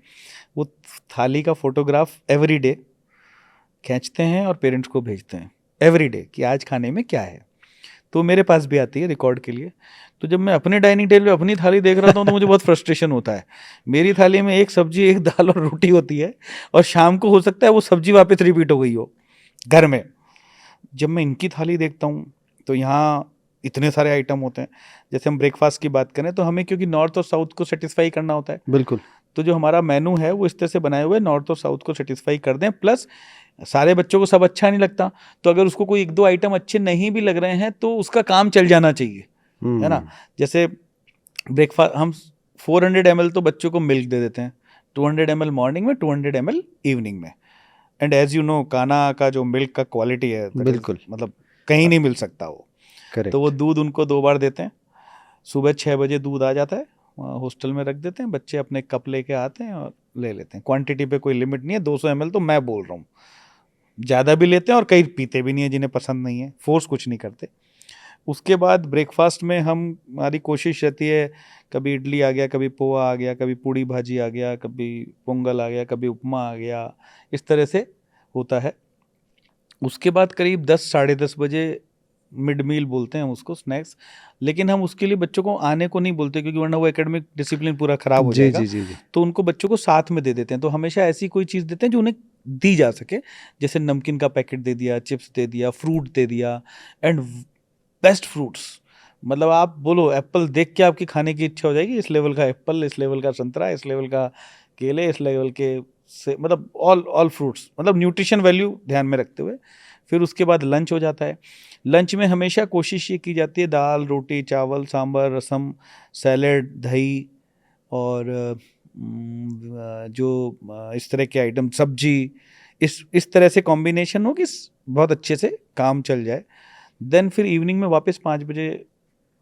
वो थाली का फोटोग्राफ एवरी डे खींचते हैं और पेरेंट्स को भेजते हैं एवरी डे कि आज खाने में क्या है। तो मेरे पास भी आती है रिकॉर्ड के लिए। तो जब मैं अपने डाइनिंग टेबल पे अपनी थाली देख रहा था तो मुझे बहुत फ्रस्ट्रेशन होता है। मेरी थाली में एक सब्जी, एक दाल और रोटी होती है, और शाम को हो सकता है वो सब्जी वापस रिपीट हो गई हो घर में। जब मैं इनकी थाली देखता हूँ तो यहाँ इतने सारे आइटम होते हैं। जैसे हम ब्रेकफास्ट की बात करें तो हमें क्योंकि नॉर्थ और साउथ को सेटिस्फाई करना होता है, बिल्कुल। तो जो हमारा मेनू है वो इस तरह से बनाए हुए नॉर्थ और साउथ को सेटिस्फाई कर दें। प्लस सारे बच्चों को सब अच्छा नहीं लगता, तो अगर उसको कोई एक दो आइटम अच्छे नहीं भी लग रहे हैं तो उसका काम चल जाना चाहिए, है ना। जैसे ब्रेकफास्ट हम 400 ml तो बच्चों को मिल्क दे देते हैं, 200 ml मॉर्निंग में, 200 ml इवनिंग में। एंड एज यू नो, काना का जो मिल्क का क्वालिटी है, बिल्कुल, मतलब कहीं नहीं मिल सकता वो। तो वो करेक्ट। दूध उनको 2 बार देते हैं। सुबह 6 बजे दूध आ जाता है, हॉस्टल में रख देते हैं, बच्चे अपने कप लेके आते हैं और ले लेते हैं। क्वांटिटी पे कोई लिमिट नहीं है, 200 ml तो मैं बोल रहा हूँ। ज़्यादा भी लेते हैं और कई पीते भी नहीं है, जिन्हें पसंद नहीं है, फोर्स कुछ नहीं करते। उसके बाद ब्रेकफास्ट में हमारी कोशिश रहती है, कभी इडली आ गया, कभी पोहा आ गया, कभी पूड़ी भाजी आ गया, कभी पोंगल आ गया, कभी उपमा आ गया, इस तरह से होता है। उसके बाद करीब 10 साढ़े 10 बजे मिड मील बोलते हैं हम उसको, स्नैक्स। लेकिन हम उसके लिए बच्चों को आने को नहीं बोलते, क्योंकि वरना वो एकेडमिक डिसिप्लिन पूरा खराब हो जी, जाएगा। जी, जी, जी। तो उनको बच्चों को साथ में दे देते हैं। तो हमेशा ऐसी कोई चीज़ देते हैं जो उन्हें दी जा सके, जैसे नमकीन का पैकेट दे दिया, चिप्स दे दिया, फ्रूट दे दिया। एंड बेस्ट फ्रूट्स, मतलब आप बोलो एप्पल देख के आपकी खाने की इच्छा हो जाएगी। इस लेवल का एप्पल, इस लेवल का संतरा, इस लेवल का केले, इस लेवल के से, मतलब ऑल फ्रूट्स, मतलब न्यूट्रिशन वैल्यू ध्यान में रखते हुए। फिर उसके बाद लंच हो जाता है। लंच में हमेशा कोशिश ये की जाती है, दाल रोटी चावल सांभर रसम सैलेड दही और जो इस तरह के आइटम, सब्जी, इस तरह से कॉम्बिनेशन हो कि बहुत अच्छे से काम चल जाए। देन फिर इवनिंग में वापस 5 बजे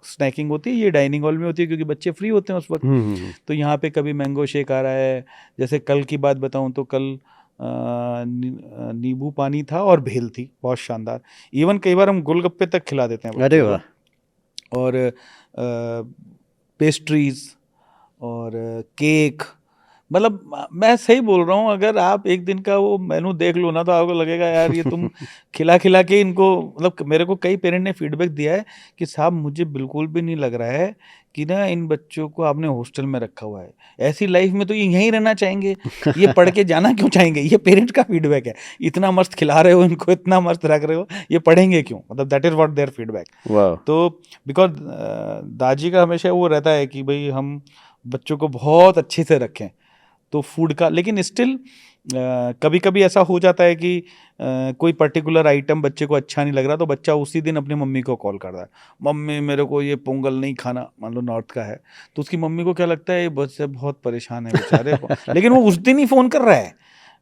स्नैकिंग होती है। ये डाइनिंग हॉल में होती है क्योंकि बच्चे फ्री होते हैं उस वक्त। तो यहाँ पे कभी मैंगो शेक आ रहा है। जैसे कल की बात बताऊँ तो कल नींबू पानी था और भेल थी, बहुत शानदार। इवन कई बार हम गोलगप्पे तक खिला देते हैं अरे बच्चों वाह! को। और पेस्ट्रीज और केक, मतलब मैं सही बोल रहा हूँ, अगर आप एक दिन का वो मेनू देख लो ना तो आपको लगेगा यार ये तुम खिला खिला के इनको, मतलब मेरे को कई पेरेंट ने फीडबैक दिया है कि साहब मुझे बिल्कुल भी नहीं लग रहा है कि ना इन बच्चों को आपने हॉस्टल में रखा हुआ है। ऐसी लाइफ में तो ये यहीं रहना चाहेंगे, ये पढ़ के जाना क्यों चाहेंगे। ये पेरेंट्स का फीडबैक है। इतना मस्त खिला रहे हो इनको, इतना मस्त रख रहे हो, ये पढ़ेंगे क्यों, मतलब that is what their feedback. वाह! तो बिकॉज दाजी का हमेशा वो रहता है कि भाई हम बच्चों को बहुत अच्छे से रखें, तो फूड का। लेकिन स्टिल कभी कभी ऐसा हो जाता है कि कोई पर्टिकुलर आइटम बच्चे को अच्छा नहीं लग रहा, तो बच्चा उसी दिन अपनी मम्मी को कॉल करता है, मम्मी मेरे को ये पोंगल नहीं खाना, मान लो नॉर्थ का है। तो उसकी मम्मी को क्या लगता है, ये बच्चे बहुत परेशान है बेचारे लेकिन वो उस दिन ही फ़ोन कर रहा है।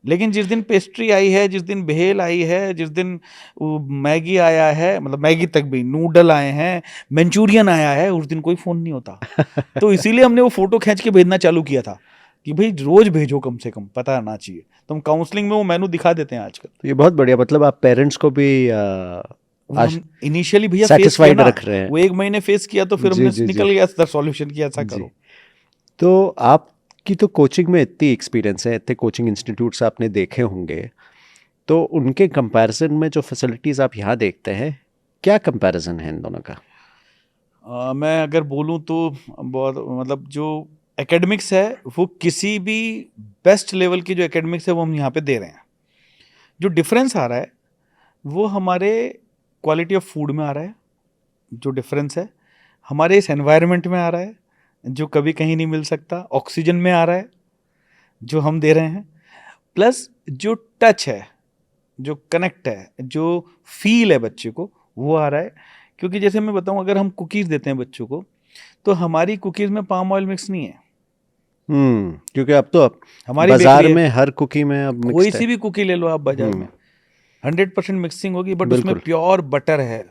लेकिन जिस दिन पेस्ट्री आई है, जिस दिन भेल आई है, जिस दिन मैगी आया है, मतलब मैगी तक भी, नूडल आए हैं, मंचूरियन आया है, उस दिन कोई फ़ोन नहीं होता। तो इसीलिए हमने वो फ़ोटो खींच के भेजना चालू किया था कि भाई रोज भेजो, कम से कम पता आना चाहिए। तो हम काउंसलिंग में वो मेनू दिखा देते हैं आजकल। तो ये बहुत बढ़िया, मतलब आप पेरेंट्स को भी वो हम इनिशियली भैया फेस किया सैटिस्फाइड ना, रख रहे हैं। वो 1 महीने फेस किया तो फिर जी, हमने जी, जी। निकल गया सर सॉल्यूशन की, ऐसा जी। करो। तो आपकी तो कोचिंग में इतनी एक्सपीरियंस है, इतने कोचिंग इंस्टीट्यूट्स आपने देखे होंगे, तो उनके कंपैरिजन में जो फैसिलिटीज़ आप यहाँ देखते हैं, क्या कंपैरिजन है इन दोनों का? मैं अगर बोलूँ तो बहुत, मतलब जो एकेडमिक्स है वो किसी भी बेस्ट लेवल की जो एकेडमिक्स है वो हम यहाँ पे दे रहे हैं। जो डिफरेंस आ रहा है वो हमारे क्वालिटी ऑफ फूड में आ रहा है। जो डिफरेंस है हमारे इस एनवायरनमेंट में आ रहा है, जो कभी कहीं नहीं मिल सकता। ऑक्सीजन में आ रहा है जो हम दे रहे हैं, प्लस जो टच है, जो कनेक्ट है, जो फील है बच्चे को, वो आ रहा है। क्योंकि जैसे मैं बताऊं, अगर हम कुकीज़ देते हैं बच्चों को, तो हमारी कुकीज़ में पाम ऑयल मिक्स नहीं है। क्योंकि अब तो हमारी बेकरी बाजार है, में हर कुकी में अब कोई मिक्स्ड है। सी भी कुकी ले लो आप बाजार हम्म। में, 100% मिक्सिंग होगी, बट उसमें बिल्कुल। प्योर बटर है,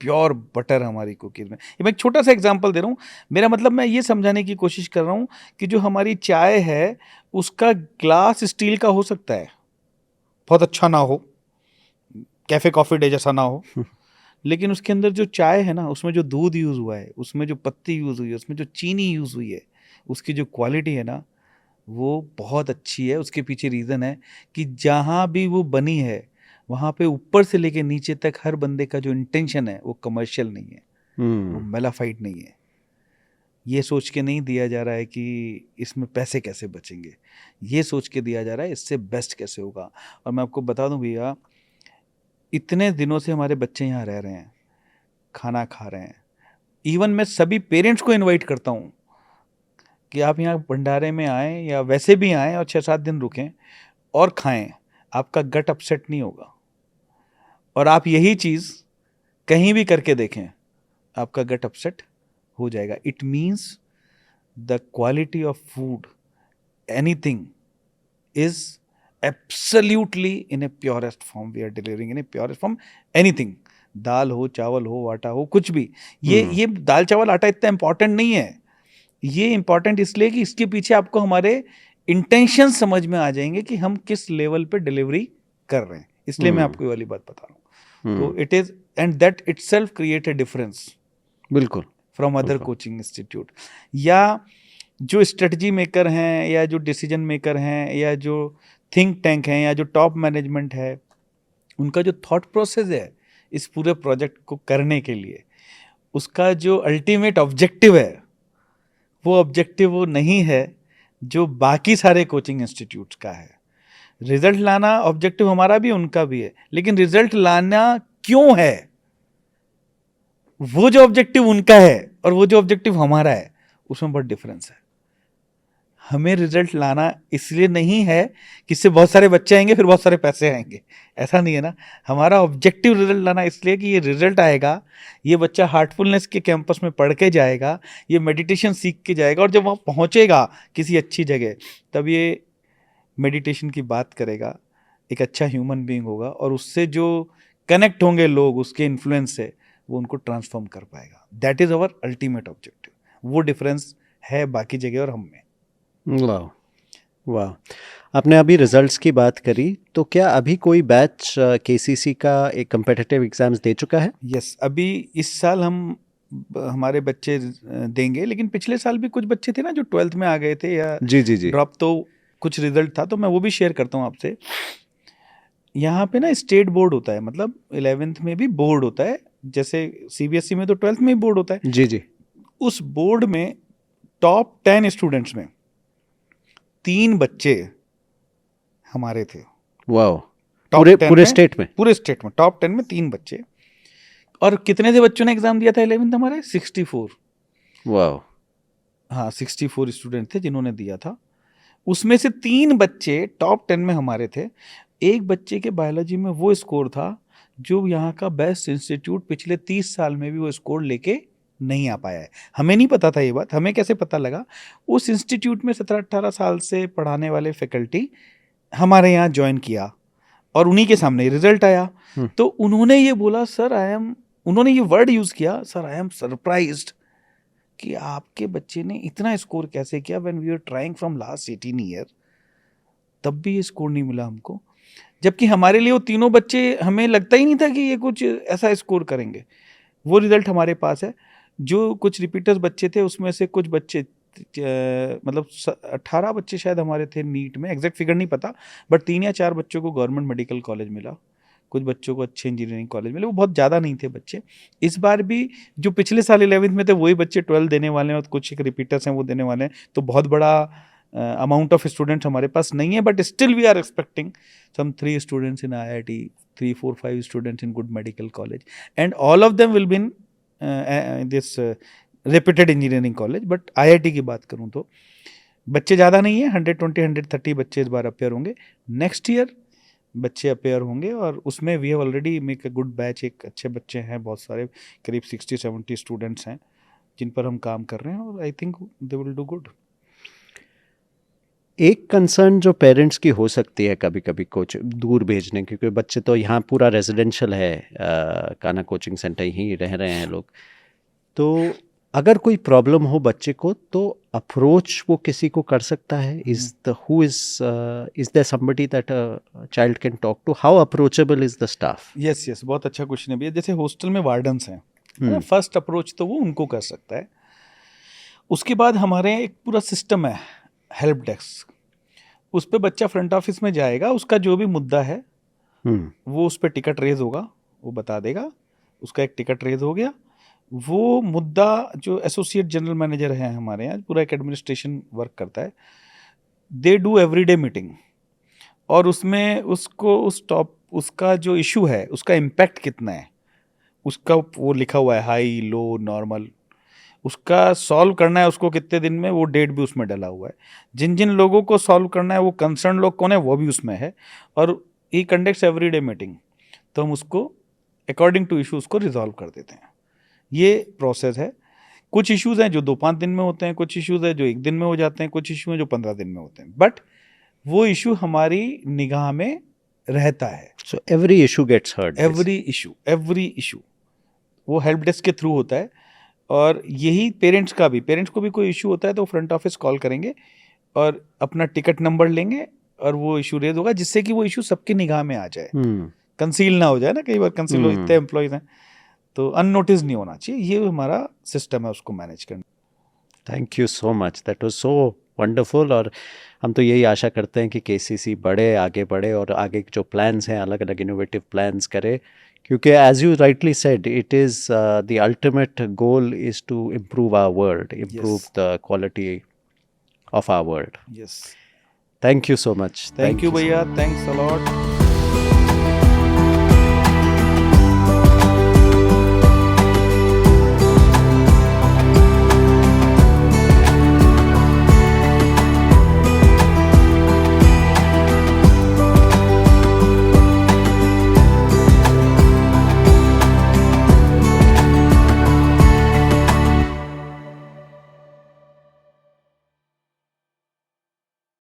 प्योर बटर हमारी कुकीज़ में। ये मैं एक छोटा सा एग्जांपल दे रहा हूँ। मेरा मतलब मैं ये समझाने की कोशिश कर रहा हूँ कि जो हमारी चाय है उसका ग्लास स्टील का हो सकता है, बहुत अच्छा ना हो, कैफे कॉफी डे जैसा ना हो, लेकिन उसके अंदर जो चाय है ना, उसमें जो दूध यूज हुआ है, उसमें जो पत्ती यूज हुई है, उसमें जो चीनी यूज हुई है, उसकी जो क्वालिटी है ना, वो बहुत अच्छी है। उसके पीछे रीज़न है कि जहाँ भी वो बनी है वहाँ पे ऊपर से लेके नीचे तक हर बंदे का जो इंटेंशन है वो कमर्शियल नहीं है, वो मेलाफाइड नहीं है। ये सोच के नहीं दिया जा रहा है कि इसमें पैसे कैसे बचेंगे, ये सोच के दिया जा रहा है इससे बेस्ट कैसे होगा। और मैं आपको बता दूं भैया, इतने दिनों से हमारे बच्चे यहाँ रह रहे हैं, खाना खा रहे हैं। इवन मैं सभी पेरेंट्स को इनवाइट करता हूँ कि आप यहाँ भंडारे में आएँ या वैसे भी आएँ और 6-7 दिन रुकें और खाएं, आपका गट अपसेट नहीं होगा। और आप यही चीज़ कहीं भी करके देखें, आपका गट अपसेट हो जाएगा। It means the quality of food, anything is absolutely in a purest form, we are delivering in a purest form anything, दाल हो, चावल हो, आटा हो, कुछ भी। ये दाल चावल आटा इतना इंपॉर्टेंट नहीं है, ये इंपॉर्टेंट इसलिए कि इसके पीछे आपको हमारे इंटेंशन समझ में आ जाएंगे कि हम किस लेवल पे डिलीवरी कर रहे हैं, इसलिए मैं आपको ये वाली बात बता रहा हूँ। तो it is, and that itself create a difference बिल्कुल फ्रॉम अदर बिल्कुल। Coaching institute. या जो स्ट्रेटजी मेकर हैं, या जो डिसीजन मेकर हैं, या जो थिंक टैंक हैं, या जो टॉप मैनेजमेंट है, उनका जो थॉट प्रोसेस है इस पूरे प्रोजेक्ट को करने के लिए, उसका जो अल्टीमेट ऑब्जेक्टिव है, वो ऑब्जेक्टिव वो नहीं है जो बाकी सारे कोचिंग इंस्टीट्यूट्स का है। रिजल्ट लाना ऑब्जेक्टिव हमारा भी उनका भी है, लेकिन रिजल्ट लाना क्यों है, वो जो ऑब्जेक्टिव उनका है और वो जो ऑब्जेक्टिव हमारा है, उसमें बहुत डिफरेंस है। हमें रिजल्ट लाना इसलिए नहीं है कि इससे बहुत सारे बच्चे आएंगे फिर बहुत सारे पैसे आएंगे, ऐसा नहीं है ना। हमारा ऑब्जेक्टिव रिजल्ट लाना इसलिए कि ये रिजल्ट आएगा, ये बच्चा हार्टफुलनेस के कैंपस में पढ़ के जाएगा, ये मेडिटेशन सीख के जाएगा, और जब वहाँ पहुँचेगा किसी अच्छी जगह, तब ये मेडिटेशन की बात करेगा, एक अच्छा ह्यूमन बीइंग होगा, और उससे जो कनेक्ट होंगे लोग उसके इन्फ्लुएंस से, वो उनको ट्रांसफॉर्म कर पाएगा। That is our ultimate objective. वो डिफरेंस है बाकी जगह और हम में। वाह वाह। आपने अभी रिजल्ट्स की बात करी, तो क्या अभी कोई बैच केसीसी का एक कम्पिटिटिव एग्जाम्स दे चुका है? यस, अभी इस साल हमारे बच्चे देंगे, लेकिन पिछले साल भी कुछ बच्चे थे ना जो 12th में आ गए थे या जी जी जी। ड्रॉप, तो कुछ रिजल्ट था, तो मैं वो भी शेयर करता हूँ आपसे। यहाँ पे ना स्टेट बोर्ड होता है, मतलब 11th में भी बोर्ड होता है, जैसे सीबीएसई में तो 12th में ही बोर्ड होता है। जी जी। उस बोर्ड में टॉप 10 स्टूडेंट्स में 3 बच्चे हमारे थे। वाह। टॉप पूरे 10 पूरे में, स्टेट में? पूरे स्टेट में टॉप 10 में 3 बच्चे। और कितने से बच्चों ने एग्जाम दिया था 11th हमारे? 64। वाह। हाँ, 64 स्टूडेंट थे जिन्होंने दिया था। उसमें से 3 बच्चे टॉप 10 में हमारे थे। एक बच्चे के बायोलॉजी में वो स्कोर था जो यहाँ का बेस्ट इंस्टीट्यूट पिछले 30 साल में भी वो स्कोर लेके नहीं आ पाया है। हमें नहीं पता था ये बात, हमें कैसे पता लगा? उस इंस्टीट्यूट में 17-18 साल से पढ़ाने वाले फैकल्टी हमारे यहाँ ज्वाइन किया और उन्हीं के सामने रिजल्ट आया। तो उन्होंने ये बोला, सर आई एम, उन्होंने ये वर्ड यूज़ किया, सर आई एम सरप्राइज्ड कि आपके बच्चे ने इतना स्कोर कैसे किया, when we are trying from last 18 year, तब भी ये स्कोर नहीं मिला हमको। जबकि हमारे लिए वो तीनों बच्चे, हमें लगता ही नहीं था कि ये कुछ ऐसा स्कोर करेंगे। वो रिजल्ट हमारे पास है। जो कुछ रिपीटर्स बच्चे थे उसमें से कुछ बच्चे, मतलब 18 बच्चे शायद हमारे थे नीट में, एग्जैक्ट फिगर नहीं पता, बट 3 या 4 बच्चों को गवर्नमेंट मेडिकल कॉलेज मिला, कुछ बच्चों को अच्छे इंजीनियरिंग कॉलेज मिले। वो बहुत ज़्यादा नहीं थे बच्चे। इस बार भी जो पिछले साल 11th में थे वही बच्चे 12 देने वाले हैं, और कुछ एक रिपीटर्स हैं वो देने वाले हैं। तो बहुत बड़ा अमाउंट ऑफ स्टूडेंट्स हमारे पास नहीं है, but still we are expecting some 3 students in IIT, 3, 4, 5 students in good medical college, and all of them will be in this reputed engineering college. But IIT की बात करूँ तो बच्चे ज़्यादा नहीं है, 120, 130 बच्चे इस बार अपेयर होंगे। नेक्स्ट ईयर बच्चे अपेयर होंगे, और उसमें we have already make a good batch. एक अच्छे बच्चे हैं बहुत सारे, करीब 60-70 स्टूडेंट्स हैं जिन पर हम काम कर रहे हैं, और I think they will do good. एक कंसर्न जो पेरेंट्स की हो सकती है कभी कभी कोच दूर भेजने, क्योंकि बच्चे तो यहाँ पूरा रेजिडेंशियल है, कान्हा कोचिंग सेंटर ही रह रहे हैं लोग, तो अगर कोई प्रॉब्लम हो बच्चे को तो अप्रोच वो किसी को कर सकता है? Is there somebody that child can talk to? How approachable is the staff? Yes yes, बहुत अच्छा क्वेश्चन है भैया। जैसे हॉस्टल में वार्डन्स हैं, है ना, हम्म फर्स्ट अप्रोच तो वो उनको कर सकता है। उसके बाद हमारे यहाँ एक पूरा सिस्टम है, हेल्प डेस्क। उस पे बच्चा फ्रंट ऑफिस में जाएगा, उसका जो भी मुद्दा है वो उस पर टिकट रेज होगा, वो बता देगा, उसका एक टिकट रेज हो गया। वो मुद्दा जो एसोसिएट जनरल मैनेजर हैं हमारे यहाँ, पूरा एक एडमिनिस्ट्रेशन वर्क करता है, दे डू एवरीडे मीटिंग, और उसमें उसको उसका जो इशू है उसका इम्पैक्ट कितना है उसका वो लिखा हुआ है, हाई लो नॉर्मल, उसका सॉल्व करना है उसको कितने दिन में, वो डेट भी उसमें डला हुआ है। जिन जिन लोगों को सॉल्व करना है, वो कंसर्न लोग कौन है वो भी उसमें है, और ही कंडक्ट्स एवरीडे मीटिंग। तो हम उसको अकॉर्डिंग टू इशू उसको रिजॉल्व कर देते हैं। ये प्रोसेस है। कुछ इश्यूज हैं जो 2-5 दिन में होते हैं, कुछ इश्यूज हैं जो 1 दिन में हो जाते हैं, कुछ इशू हैं जो 15 दिन में होते हैं, बट वो इशू हमारी निगाह में रहता है। So every issue gets heard? Every issue वो हेल्प डेस्क के थ्रू होता है। और यही पेरेंट्स को भी कोई इशू होता है तो फ्रंट ऑफिस कॉल करेंगे और अपना टिकट नंबर लेंगे और वो इशू रेज होगा, जिससे कि वो इशू सबकी निगाह में आ जाए, कंसील ना हो जाए ना। कई बार कंसील हो, इतने एम्प्लॉयज हैं तो अननोटिस नहीं होना चाहिए। ये हमारा सिस्टम है उसको मैनेज करना। Thank you so much, that was so wonderful. और हम तो यही आशा करते हैं कि केसीसी आगे बढ़े और आगे जो प्लान्स हैं अलग अलग इनोवेटिव प्लान्स करे, क्योंकि as you rightly said it is the ultimate goal is to improve our world, improve the quality of our world. Yes, thank you so much. Thank you भैया, थैंक्स अ लॉट।